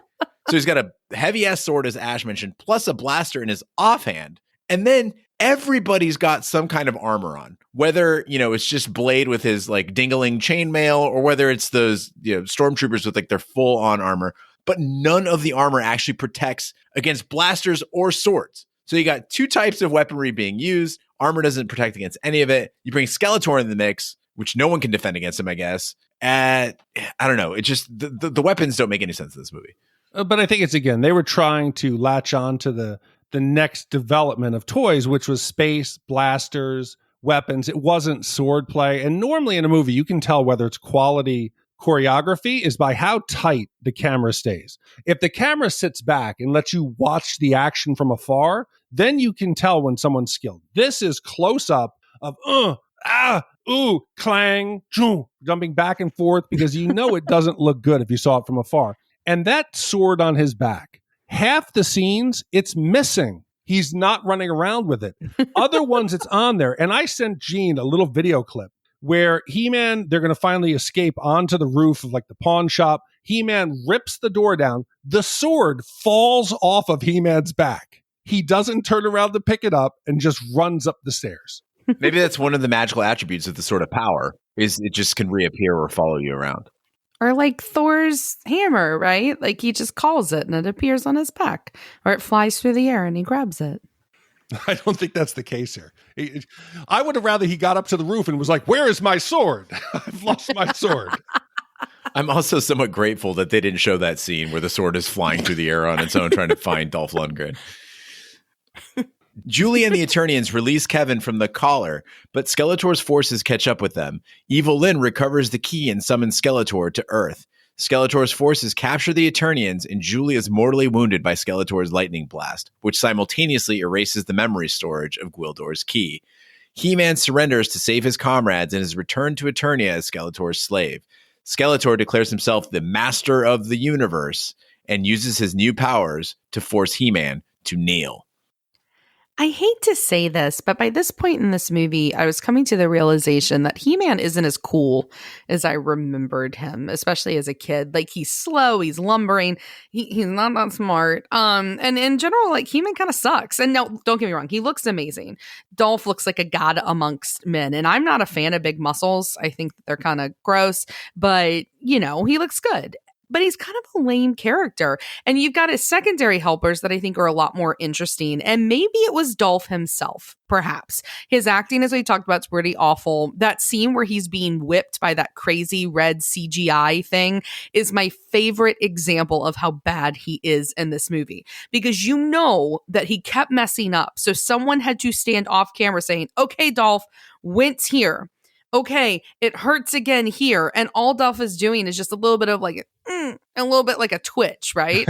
[SPEAKER 2] So he's got a heavy-ass sword, as Ash mentioned, plus a blaster in his offhand. And then everybody's got some kind of armor on, whether, you know, it's just Blade with his like dingling chainmail, or whether it's those, you know, stormtroopers with like their full on armor. But none of the armor actually protects against blasters or swords. So you got two types of weaponry being used. Armor doesn't protect against any of it. You bring Skeletor in the mix, which no one can defend against him, I guess. I don't know. It just, the weapons don't make any sense in this movie.
[SPEAKER 1] But I think it's, again, they were trying to latch on to the next development of toys, which was space, blasters, weapons. It wasn't sword play. And normally in a movie, you can tell whether it's quality choreography is by how tight the camera stays. If the camera sits back and lets you watch the action from afar, then you can tell when someone's skilled. This is close up of clang, jumping back and forth, because you know it doesn't look good if you saw it from afar. And that sword on his back, half the scenes, it's missing. He's not running around with it. Other ones, it's on there. And I sent Gene a little video clip where He-Man, they're going to finally escape onto the roof of like the pawn shop. He-Man rips the door down. The sword falls off of He-Man's back. He doesn't turn around to pick it up and just runs up the stairs.
[SPEAKER 2] Maybe that's one of the magical attributes of the Sword of Power, is it just can reappear or follow you around.
[SPEAKER 3] Or like Thor's hammer, right? Like he just calls it and it appears on his back, or it flies through the air and he grabs it.
[SPEAKER 1] I don't think that's the case here. I would have rather he got up to the roof and was like, "Where is my sword? I've lost my sword."
[SPEAKER 2] I'm also somewhat grateful that they didn't show that scene where the sword is flying through the air on its own trying to find Dolph Lundgren. Julie and the Eternians release Kevin from the collar, but Skeletor's forces catch up with them. Evil Lyn recovers the key and summons Skeletor to Earth. Skeletor's forces capture the Eternians, and Julie is mortally wounded by Skeletor's lightning blast, which simultaneously erases the memory storage of Gwildor's key. He-Man surrenders to save his comrades and is returned to Eternia as Skeletor's slave. Skeletor declares himself the master of the universe and uses his new powers to force He-Man to kneel.
[SPEAKER 3] I hate to say this, but by this point in this movie, I was coming to the realization that He-Man isn't as cool as I remembered him, especially as a kid. Like, he's slow, he's lumbering, he's not that smart. And in general, like, He-Man kind of sucks. And no, don't get me wrong, he looks amazing. Dolph looks like a god amongst men, and I'm not a fan of big muscles. I think they're kind of gross, but, you know, he looks good. But he's kind of a lame character. And you've got his secondary helpers that I think are a lot more interesting. And maybe it was Dolph himself, perhaps. His acting, as we talked about, is pretty awful. That scene where he's being whipped by that crazy red CGI thing is my favorite example of how bad he is in this movie. Because you know that he kept messing up. So someone had to stand off camera saying, "Okay, Dolph, wince here. Okay, it hurts again here." And all Dolph is doing is just a little bit of like, a little bit like a twitch, right?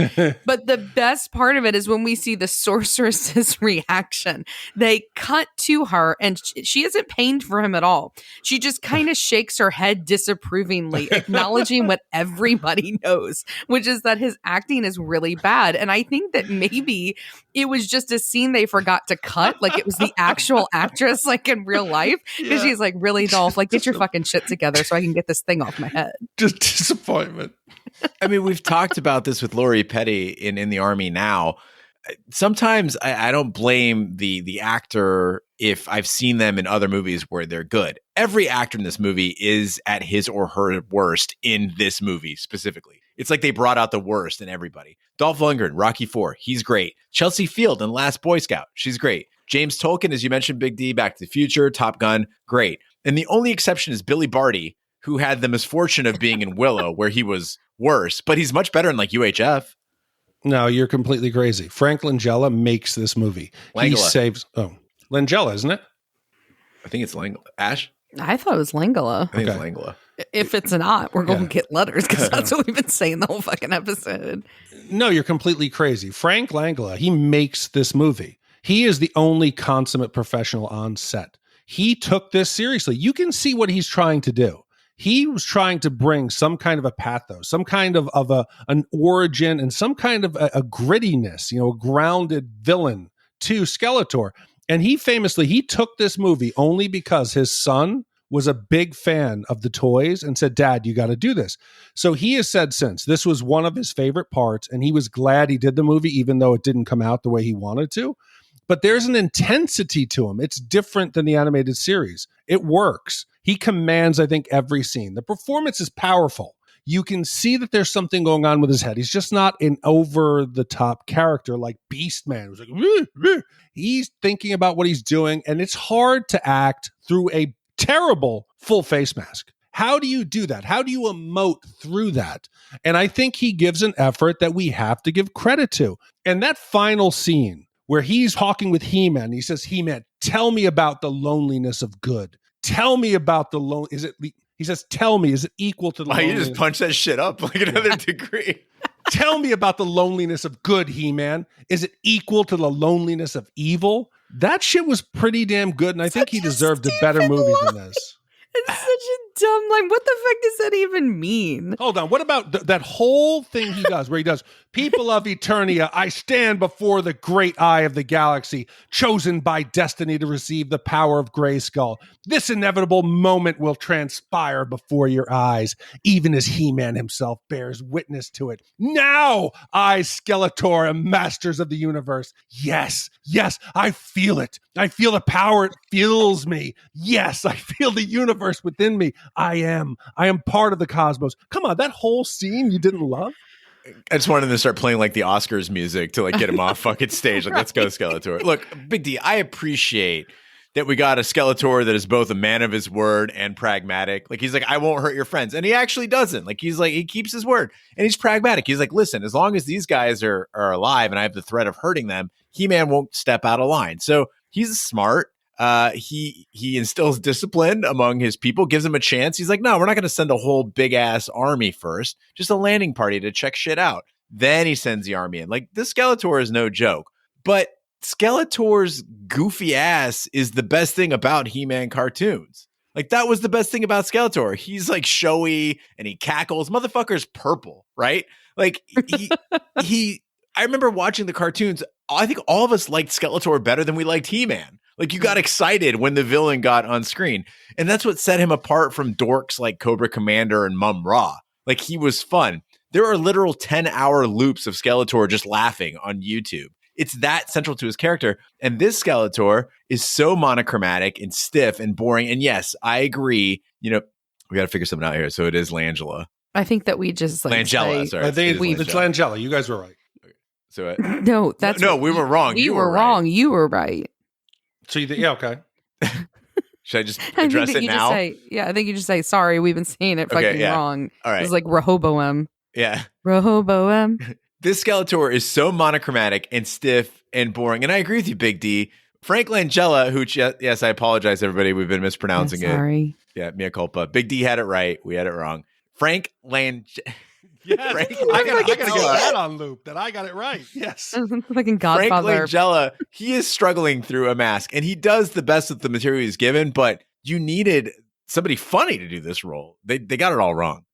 [SPEAKER 3] But the best part of it is when we see the sorceress's reaction. They cut to her and she isn't pained for him at all. She just kind of shakes her head disapprovingly, acknowledging what everybody knows, which is that his acting is really bad. And I think that maybe it was just a scene they forgot to cut. Like it was the actual actress, like in real life. Because she's like, really, Dolph, like get your fucking shit together so I can get this thing off my head.
[SPEAKER 1] Just disappointment.
[SPEAKER 2] I mean, we've talked about this with Lori Petty in The Army Now. Sometimes I don't blame the actor if I've seen them in other movies where they're good. Every actor in this movie is at his or her worst in this movie specifically. It's like they brought out the worst in everybody. Dolph Lundgren, Rocky IV, he's great. Chelsea Field in Last Boy Scout, she's great. James Tolkien, as you mentioned, Big D, Back to the Future, Top Gun, great. And the only exception is Billy Barty, who had the misfortune of being in Willow, where he was worse, but he's much better in like UHF.
[SPEAKER 1] No, you're completely crazy. Frank Langella makes this movie.
[SPEAKER 2] Langella.
[SPEAKER 1] He saves. Oh, Langella, isn't it?
[SPEAKER 2] I think it's Langella. Ash?
[SPEAKER 3] I thought it was Langella.
[SPEAKER 2] I think it's Langella.
[SPEAKER 3] If it's not, we're going to get letters because that's what we've been saying the whole fucking episode.
[SPEAKER 1] No, you're completely crazy. Frank Langella, he makes this movie. He is the only consummate professional on set. He took this seriously. You can see what he's trying to do. He was trying to bring some kind of a pathos, some kind of an origin and some kind of a grittiness, a grounded villain to Skeletor. And he took this movie only because his son was a big fan of the toys and said, Dad, you got to do this. So he has said since this was one of his favorite parts and he was glad he did the movie, even though it didn't come out the way he wanted to. But there's an intensity to him. It's different than the animated series. It works. He commands, I think, every scene. The performance is powerful. You can see that there's something going on with his head. He's just not an over-the-top character like Beastman. He's like, "Woo, woo." He's thinking about what he's doing, and it's hard to act through a terrible full face mask. How do you do that? How do you emote through that? And I think he gives an effort that we have to give credit to. And that final scene where he's talking with He-Man, he says, He-Man, tell me about the loneliness of good. Tell me about the he says, tell me, is it equal to the loneliness?
[SPEAKER 2] You just punch that shit up like another degree.
[SPEAKER 1] Tell me about the loneliness of good, He-Man. Is it equal to the loneliness of evil? That shit was pretty damn good, and I think he deserved a better movie than this.
[SPEAKER 3] It's such a dumb line. What the fuck does that even mean?
[SPEAKER 1] Hold on. What about that whole thing he does where he does, people of Eternia, I stand before the great eye of the galaxy, chosen by destiny to receive the power of Grayskull. This inevitable moment will transpire before your eyes, even as He-Man himself bears witness to it. Now, I, Skeletor, am masters of the universe. Yes, I feel it. I feel the power. It fills me. Yes, I feel the universe within me. I am part of the cosmos. Come on, that whole scene you didn't love?
[SPEAKER 2] I just wanted them to start playing like the Oscars music to like get him off fucking stage. Like, let's go, Skeletor. Look, Big D, I appreciate that we got a Skeletor that is both a man of his word and pragmatic. Like, he's like, I won't hurt your friends. And he actually doesn't. Like, he's like, he keeps his word and he's pragmatic. He's like, listen, as long as these guys are alive and I have the threat of hurting them, He-Man won't step out of line. So he's smart. He instills discipline among his people, gives them a chance. He's like, no, we're not going to send a whole big ass army first, just a landing party to check shit out. Then he sends the army in. Like, this Skeletor is no joke, but Skeletor's goofy ass is the best thing about He-Man cartoons. Like, that was the best thing about Skeletor. He's like showy and he cackles. Motherfucker's purple, right? Like I remember watching the cartoons. I think all of us liked Skeletor better than we liked He-Man. Like, you got excited when the villain got on screen. And that's what set him apart from dorks like Cobra Commander and Mum Ra. Like, he was fun. There are literal 10-hour loops of Skeletor just laughing on YouTube. It's that central to his character. And this Skeletor is so monochromatic and stiff and boring. And yes, I agree. We got to figure something out here. So it is Langella.
[SPEAKER 3] I think that we just like
[SPEAKER 2] Langella, sorry.
[SPEAKER 1] I think it's Langella. You guys were right.
[SPEAKER 2] So
[SPEAKER 3] no, that's
[SPEAKER 2] no, we were wrong.
[SPEAKER 3] We were wrong.
[SPEAKER 2] Right.
[SPEAKER 3] You were right.
[SPEAKER 1] So you think, yeah, okay.
[SPEAKER 2] Should I just address it now?
[SPEAKER 3] I think you just say, sorry, we've been saying it fucking wrong.
[SPEAKER 2] All right.
[SPEAKER 3] It's like Rehoboam.
[SPEAKER 2] Yeah.
[SPEAKER 3] Rehoboam.
[SPEAKER 2] This Skeletor is so monochromatic and stiff and boring. And I agree with you, Big D. Frank Langella, who, yes, I apologize, everybody. We've been mispronouncing it.
[SPEAKER 3] Sorry.
[SPEAKER 2] Yeah, mea culpa. Big D had it right. We had it wrong. Frank Langella.
[SPEAKER 1] Yes,
[SPEAKER 2] Frank
[SPEAKER 1] I got to get
[SPEAKER 2] Langella.
[SPEAKER 1] that on loop. That I got it right. Yes.
[SPEAKER 3] Fucking
[SPEAKER 2] Frank
[SPEAKER 3] Godfather.
[SPEAKER 2] Langella, he is struggling through a mask, and he does the best with the material he's given, but you needed somebody funny to do this role. They got it all wrong.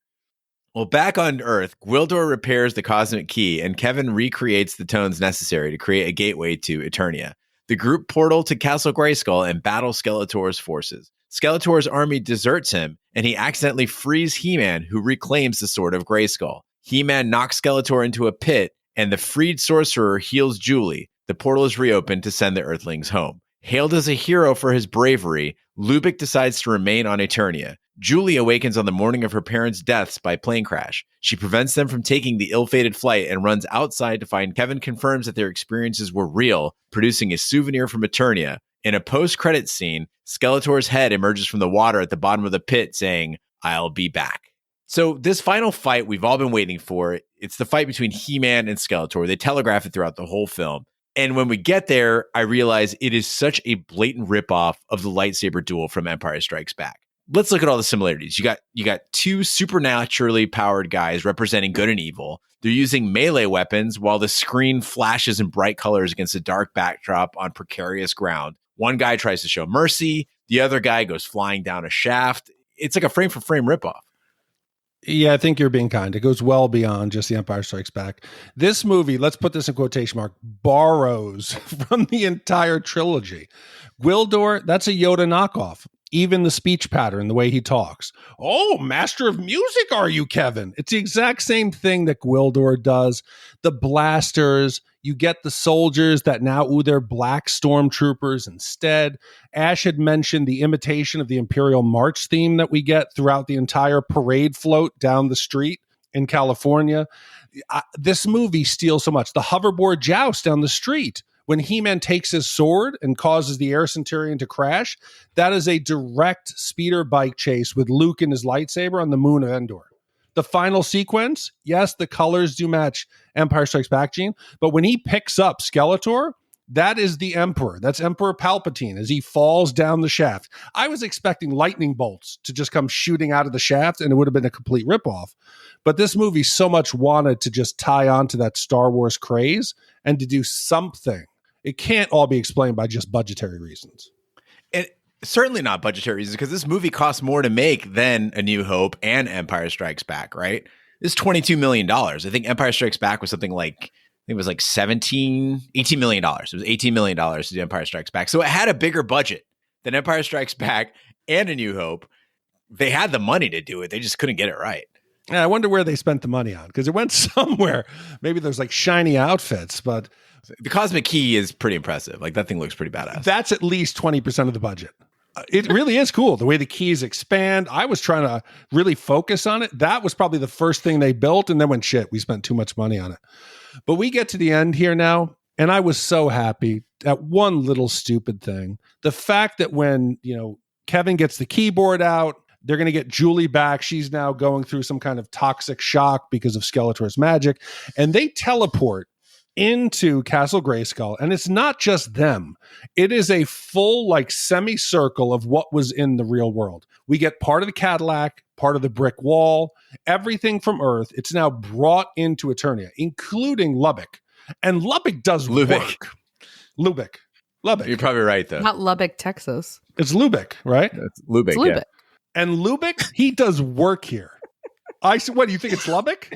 [SPEAKER 2] Well, back on Earth, Gwildor repairs the cosmic key, and Kevin recreates the tones necessary to create a gateway to Eternia, the group portal to Castle Grayskull, and battle Skeletor's forces. Skeletor's army deserts him, and he accidentally frees He-Man, who reclaims the Sword of Grayskull. He-Man knocks Skeletor into a pit, and the freed sorcerer heals Julie. The portal is reopened to send the Earthlings home. Hailed as a hero for his bravery, Lubick decides to remain on Eternia. Julie awakens on the morning of her parents' deaths by plane crash. She prevents them from taking the ill-fated flight and runs outside to find Kevin confirms that their experiences were real, producing a souvenir from Eternia. In a post-credits scene, Skeletor's head emerges from the water at the bottom of the pit saying, "I'll be back." So this final fight we've all been waiting for, it's the fight between He-Man and Skeletor. They telegraph it throughout the whole film. And when we get there, I realize it is such a blatant ripoff of the lightsaber duel from Empire Strikes Back. Let's look at all the similarities. You got two supernaturally powered guys representing good and evil. They're using melee weapons while the screen flashes in bright colors against a dark backdrop on precarious ground. One guy tries to show mercy. The other guy goes flying down a shaft. It's like a frame for frame ripoff.
[SPEAKER 1] Yeah, I think you're being kind. It goes well beyond just The Empire Strikes Back. This movie, let's put this in quotation mark, borrows from the entire trilogy. Gwildor, that's a Yoda knockoff. Even the speech pattern, the way he talks. "Oh, master of music, are you, Kevin?" It's the exact same thing that Gwildor does. The blasters, you get the soldiers that now, they're black stormtroopers instead. Ash had mentioned the imitation of the Imperial March theme that we get throughout the entire parade float down the street in California. This movie steals so much. The hoverboard joust down the street. When He-Man takes his sword and causes the Air Centurion to crash, that is a direct speeder bike chase with Luke and his lightsaber on the moon of Endor. The final sequence, yes, the colors do match Empire Strikes Back, Gene, but when he picks up Skeletor, that is the Emperor. That's Emperor Palpatine as he falls down the shaft. I was expecting lightning bolts to just come shooting out of the shaft, and it would have been a complete ripoff. But this movie so much wanted to just tie on to that Star Wars craze and to do something. It can't all be explained by just budgetary reasons.
[SPEAKER 2] And certainly not budgetary reasons, because this movie costs more to make than A New Hope and Empire Strikes Back, right? It's $22 million. I think Empire Strikes Back was something like, I think it was like $18 million. It was $18 million to do Empire Strikes Back. So it had a bigger budget than Empire Strikes Back and A New Hope. They had the money to do it. They just couldn't get it right.
[SPEAKER 1] Yeah, I wonder where they spent the money on, because it went somewhere. Maybe there's like shiny outfits, but
[SPEAKER 2] the Cosmic Key is pretty impressive. Like, that thing looks pretty badass.
[SPEAKER 1] That's at least 20% of the budget. It really is cool. The way the keys expand. I was trying to really focus on it. That was probably the first thing they built. And then went, shit, we spent too much money on it. But we get to the end here now. And I was so happy at one little stupid thing. The fact that when, Kevin gets the keyboard out, they're going to get Julie back. She's now going through some kind of toxic shock because of Skeletor's magic. And they teleport into Castle Grayskull. And it's not just them. It is a full, semicircle of what was in the real world. We get part of the Cadillac, part of the brick wall, everything from Earth. It's now brought into Eternia, including Lubbock. And Lubbock does work. Lubbock.
[SPEAKER 2] You're probably right, though.
[SPEAKER 3] Not Lubbock, Texas.
[SPEAKER 1] It's Lubbock, right?
[SPEAKER 2] It's Lubbock,
[SPEAKER 3] It's Lubbock.
[SPEAKER 2] yeah.
[SPEAKER 1] And Lubbock, he does work here. I said, what, do you think it's Lubbock?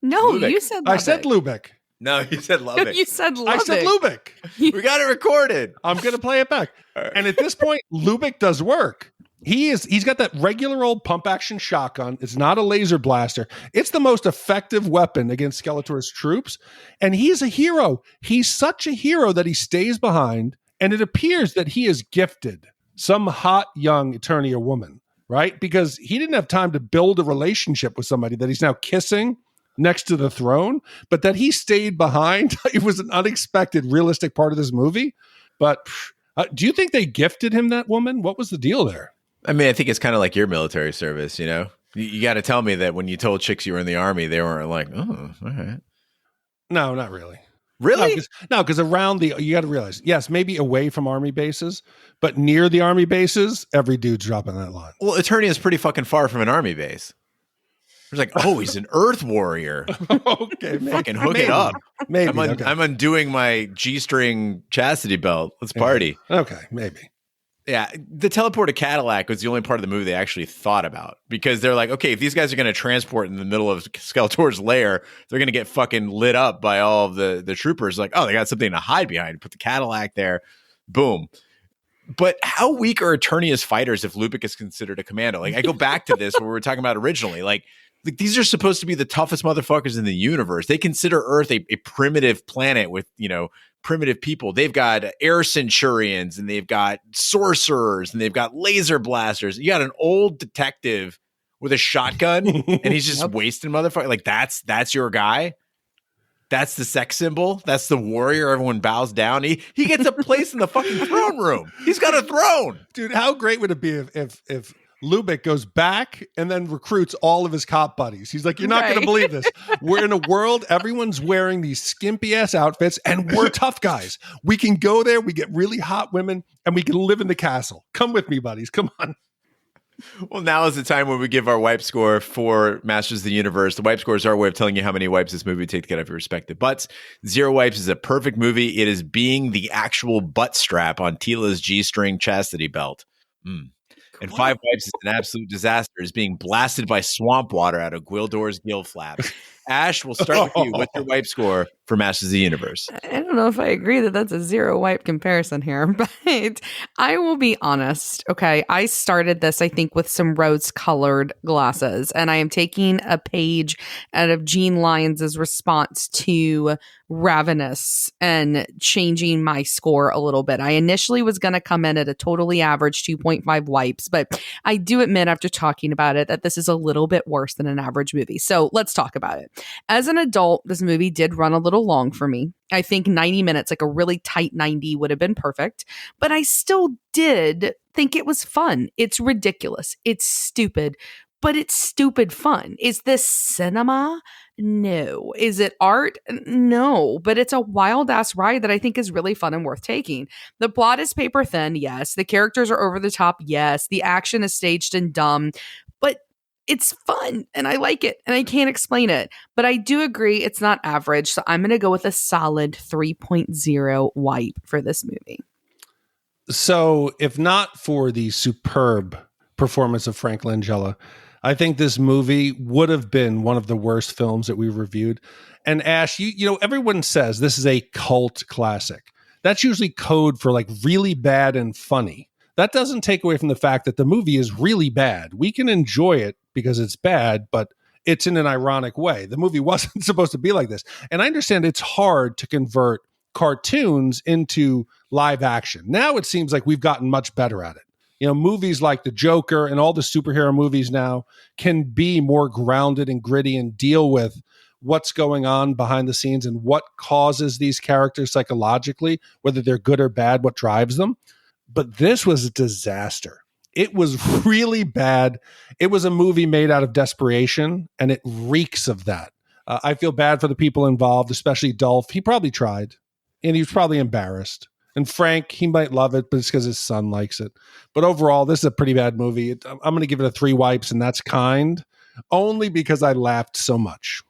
[SPEAKER 3] No,
[SPEAKER 2] Lubbock.
[SPEAKER 3] you said Lubbock.
[SPEAKER 1] I said Lubbock.
[SPEAKER 2] No, you said Lubbock.
[SPEAKER 3] You said Lubbock.
[SPEAKER 1] I said Lubbock.
[SPEAKER 2] We got it recorded.
[SPEAKER 1] I'm going to play it back.
[SPEAKER 2] Right.
[SPEAKER 1] And at this point, Lubbock does work. He's got that regular old pump action shotgun. It's not a laser blaster. It's the most effective weapon against Skeletor's troops. And he's a hero. He's such a hero that he stays behind. And it appears that he is gifted some hot young Eternia woman, right? Because he didn't have time to build a relationship with somebody that he's now kissing next to the throne, but that he stayed behind. It was an unexpected, realistic part of this movie. But do you think they gifted him that woman? What was the deal there?
[SPEAKER 2] I mean, I think it's kind of like your military service, You got to tell me that when you told chicks you were in the Army, they weren't like, oh, all right.
[SPEAKER 1] No, not really.
[SPEAKER 2] Really?
[SPEAKER 1] No, because around you got to realize, yes, maybe away from Army bases, but near the Army bases, every dude's dropping that line.
[SPEAKER 2] Well, Eternia is pretty fucking far from an Army base. It's like, oh, he's an Earth warrior.
[SPEAKER 1] Okay,
[SPEAKER 2] fucking hook it up.
[SPEAKER 1] Maybe
[SPEAKER 2] I'm undoing my G-string chastity belt. Let's party.
[SPEAKER 1] Okay, maybe.
[SPEAKER 2] Yeah, the teleport to Cadillac was the only part of the movie they actually thought about, because they're like, okay, if these guys are going to transport in the middle of Skeletor's lair, they're going to get fucking lit up by all of the troopers. Like, oh, they got something to hide behind. Put the Cadillac there. Boom. But how weak are Eternia's fighters if Lubick is considered a commando? Like, I go back to this where we were talking about originally. Like these are supposed to be the toughest motherfuckers in the universe. They consider Earth a primitive planet with, primitive people. They've got air centurions and they've got sorcerers and they've got laser blasters. You got an old detective with a shotgun and he's just wasting motherfuckers. Like that's your guy. That's the sex symbol. That's the warrior. Everyone bows down. He gets a place in the fucking throne room. He's got a throne.
[SPEAKER 1] Dude, how great would it be if Lubick goes back and then recruits all of his cop buddies? He's like, you're not going to believe this. We're in a world, everyone's wearing these skimpy ass outfits and we're tough guys. We can go there, we get really hot women, and we can live in the castle. Come with me, buddies. Come on.
[SPEAKER 2] Well, now is the time when we give our wipe score for Masters of the Universe. The wipe score is our way of telling you how many wipes this movie would take to get off your respective butts. 0 wipes is a perfect movie. It is being the actual butt strap on Tila's G-string chastity belt. And 5 wipes is an absolute disaster. Is being blasted by swamp water out of Gwildor's gill flaps. Ash, we'll start with you. What's your wipe score for Masters of the Universe?
[SPEAKER 3] I don't know if I agree that that's a 0 wipe comparison here, but I will be honest. Okay, I started this, I think, with some rose-colored glasses, and I am taking a page out of Gene Lyons' response to Ravenous and changing my score a little bit. I initially was going to come in at a totally average 2.5 wipes, but I do admit after talking about it that this is a little bit worse than an average movie. So let's talk about it. As an adult, this movie did run a little long for me. I think 90 minutes, like a really tight 90 would have been perfect, but I still did think it was fun. It's ridiculous. It's stupid, but it's stupid fun. Is this cinema? No. Is it art? No, but it's a wild ass ride that I think is really fun and worth taking. The plot is paper thin. Yes. The characters are over the top. Yes. The action is staged and dumb, but it's fun and I like it and I can't explain it, but I do agree it's not average. So I'm going to go with a solid 3.0 wipe for this movie.
[SPEAKER 1] So if not for the superb performance of Frank Langella, I think this movie would have been one of the worst films that we reviewed. And Ash, you know, everyone says this is a cult classic. That's usually code for like really bad and funny. That doesn't take away from the fact that the movie is really bad. We can enjoy it because it's bad, but it's in an ironic way. The movie wasn't supposed to be like this. And I understand it's hard to convert cartoons into live action. Now it seems like we've gotten much better at it. You know, movies like The Joker and all the superhero movies now can be more grounded and gritty and deal with what's going on behind the scenes and what causes these characters psychologically, whether they're good or bad, what drives them. But this was a disaster. It was really bad. It was a movie made out of desperation, and it reeks of that. I feel bad for the people involved, especially Dolph. He probably tried, and he was probably embarrassed. And Frank, he might love it, but it's because his son likes it. But overall, this is a pretty bad movie. I'm going to give it a 3 wipes, and that's kind, only because I laughed so much.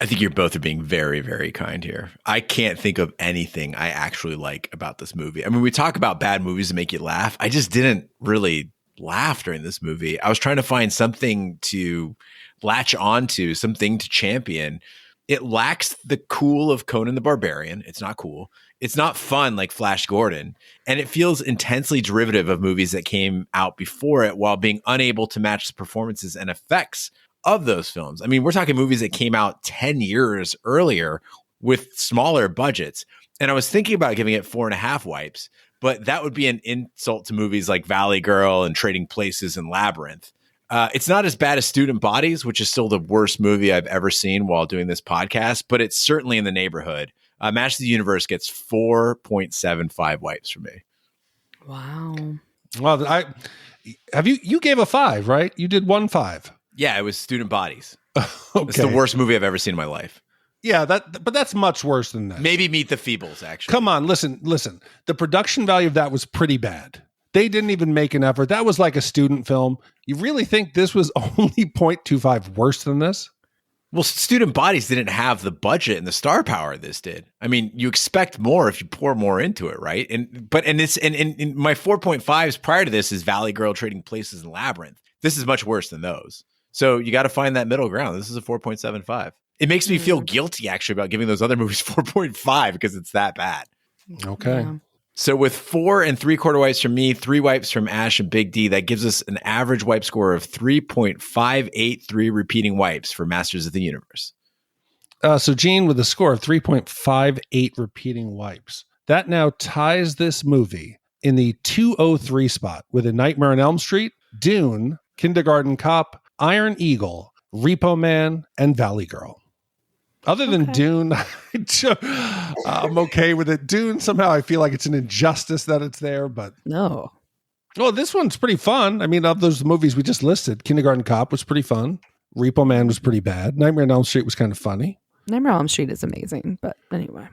[SPEAKER 2] I think you're both are being very, very kind here. I can't think of anything I actually like about this movie. I mean, we talk about bad movies that make you laugh. I just didn't really laugh during this movie. I was trying to find something to latch onto, something to champion. It lacks the cool of Conan the Barbarian. It's not cool. It's not fun like Flash Gordon. And it feels intensely derivative of movies that came out before it while being unable to match the performances and effects of those films. I mean, we're talking movies that came out 10 years earlier with smaller budgets. And I was thinking about giving it 4.5 wipes, but that would be an insult to movies like Valley Girl and Trading Places and Labyrinth. It's not as bad as Student Bodies, which is still the worst movie I've ever seen while doing this podcast, but it's certainly in the neighborhood. Masters of the Universe gets 4.75 wipes for me.
[SPEAKER 3] Wow.
[SPEAKER 1] Well, you gave a 5, right? You did 1.5.
[SPEAKER 2] Yeah, it was Student Bodies.
[SPEAKER 1] Okay.
[SPEAKER 2] It's the worst movie I've ever seen in my life.
[SPEAKER 1] Yeah, but that's much worse than that.
[SPEAKER 2] Maybe Meet the Feebles, actually.
[SPEAKER 1] Come on, listen. The production value of that was pretty bad. They didn't even make an effort. That was like a student film. You really think this was only 0.25 worse than this?
[SPEAKER 2] Well, Student Bodies didn't have the budget and the star power this did. I mean, you expect more if you pour more into it, right? And my 4.5s prior to this is Valley Girl, Trading Places, and Labyrinth. This is much worse than those. So you got to find that middle ground. This is a 4.75. It makes me feel guilty actually about giving those other movies 4.5 because it's that bad.
[SPEAKER 1] Okay.
[SPEAKER 3] Yeah.
[SPEAKER 2] So with 4 3/4 wipes from me, 3 wipes from Ash and Big D, that gives us an average wipe score of 3.583 repeating wipes for Masters of the Universe.
[SPEAKER 1] So Gene with a score of 3.58 repeating wipes. That now ties this movie in the 203 spot with A Nightmare on Elm Street, Dune, Kindergarten Cop, Iron Eagle, Repo Man, and Valley Girl. Other than Dune, I'm okay with it. Dune, somehow I feel like it's an injustice that it's there, but
[SPEAKER 3] No.
[SPEAKER 1] well, this one's pretty fun. I mean, of those movies we just listed, Kindergarten Cop was pretty fun. Repo Man was pretty bad. Nightmare on Elm Street was kind of funny.
[SPEAKER 3] Nightmare on Elm Street is amazing, but anyway.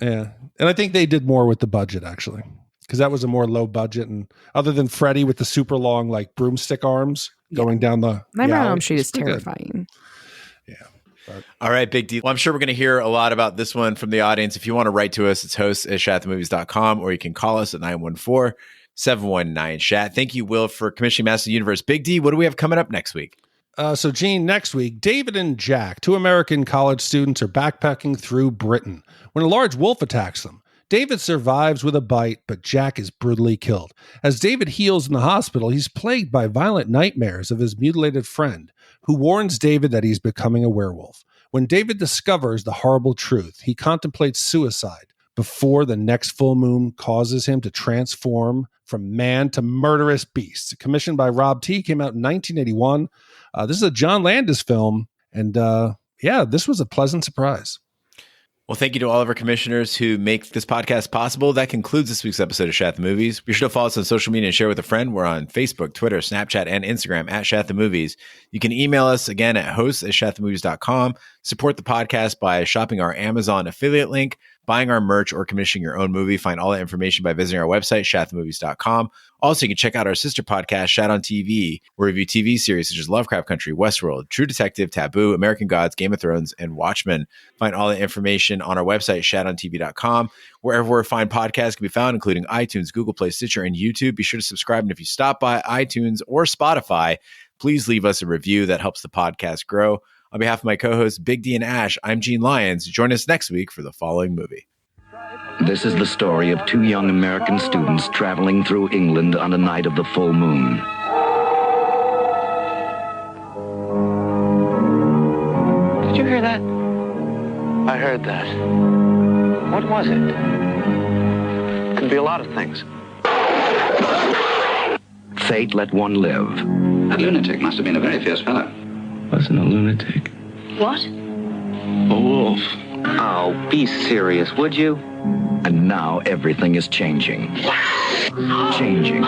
[SPEAKER 1] Yeah. And I think they did more with the budget, actually, because that was a more low budget. And other than Freddy with the super long, like, broomstick arms going down the...
[SPEAKER 3] Nightmare on
[SPEAKER 1] alley,
[SPEAKER 3] Elm Street is
[SPEAKER 1] pretty good.
[SPEAKER 3] terrifying.
[SPEAKER 1] Yeah.
[SPEAKER 2] All right, Big D. Well, I'm sure we're going to hear a lot about this one from the audience. If you want to write to us, it's hosts@shatthemovies.com, or you can call us at 914-719-SHAT. Thank you, Will, for commissioning Master of the Universe. Big D, what do we have coming up next week?
[SPEAKER 1] So, Gene, next week, David and Jack, 2 American college students, are backpacking through Britain when a large wolf attacks them. David survives with a bite, but Jack is brutally killed. As David heals in the hospital, he's plagued by violent nightmares of his mutilated friend, who warns David that he's becoming a werewolf. When David discovers the horrible truth, he contemplates suicide before the next full moon causes him to transform from man to murderous beast. Commissioned by Rob T., came out in 1981. This is a John Landis film, and this was a pleasant surprise.
[SPEAKER 2] Well, thank you to all of our commissioners who make this podcast possible. That concludes this week's episode of Shat the Movies. Be sure to follow us on social media and share with a friend. We're on Facebook, Twitter, Snapchat, and Instagram at Shat the Movies. You can email us again at hosts@shatthemovies.com. Support the podcast by shopping our Amazon affiliate link, buying our merch, or commissioning your own movie. Find all that information by visiting our website, shatthemovies.com. Also, you can check out our sister podcast, Shat on TV. We review TV series such as Lovecraft Country, Westworld, True Detective, Taboo, American Gods, Game of Thrones, and Watchmen. Find all the information on our website, shatontv.com. Wherever fine podcasts can be found, including iTunes, Google Play, Stitcher, and YouTube. Be sure to subscribe. And if you stop by iTunes or Spotify, please leave us a review. That helps the podcast grow. On behalf of my co-hosts, Big D and Ash, I'm Gene Lyons. Join us next week for the following movie.
[SPEAKER 9] This is the story of 2 young American students traveling through England on a night of the full moon.
[SPEAKER 10] Did you hear that? I heard that. What was it? Could be a lot of things.
[SPEAKER 9] Fate let one live.
[SPEAKER 10] That lunatic must have been a very fierce fellow.
[SPEAKER 8] Wasn't a lunatic.
[SPEAKER 11] What?
[SPEAKER 8] A wolf.
[SPEAKER 10] Oh, be serious, would you?
[SPEAKER 9] And now everything is changing. Changing.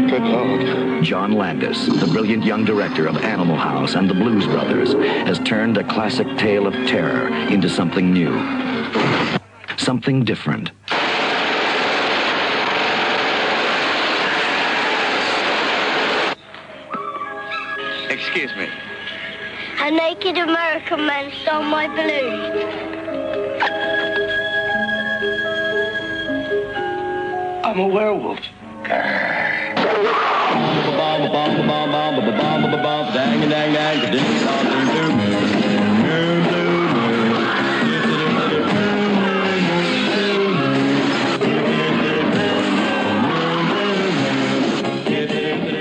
[SPEAKER 10] Good Lord.
[SPEAKER 9] John Landis, the brilliant young director of Animal House and the Blues Brothers, has turned a classic tale of terror into something new. Something different.
[SPEAKER 10] Excuse me.
[SPEAKER 11] A naked American man stole my balloon.
[SPEAKER 10] I'm a werewolf.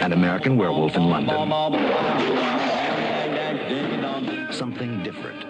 [SPEAKER 9] An American Werewolf in London. Something different.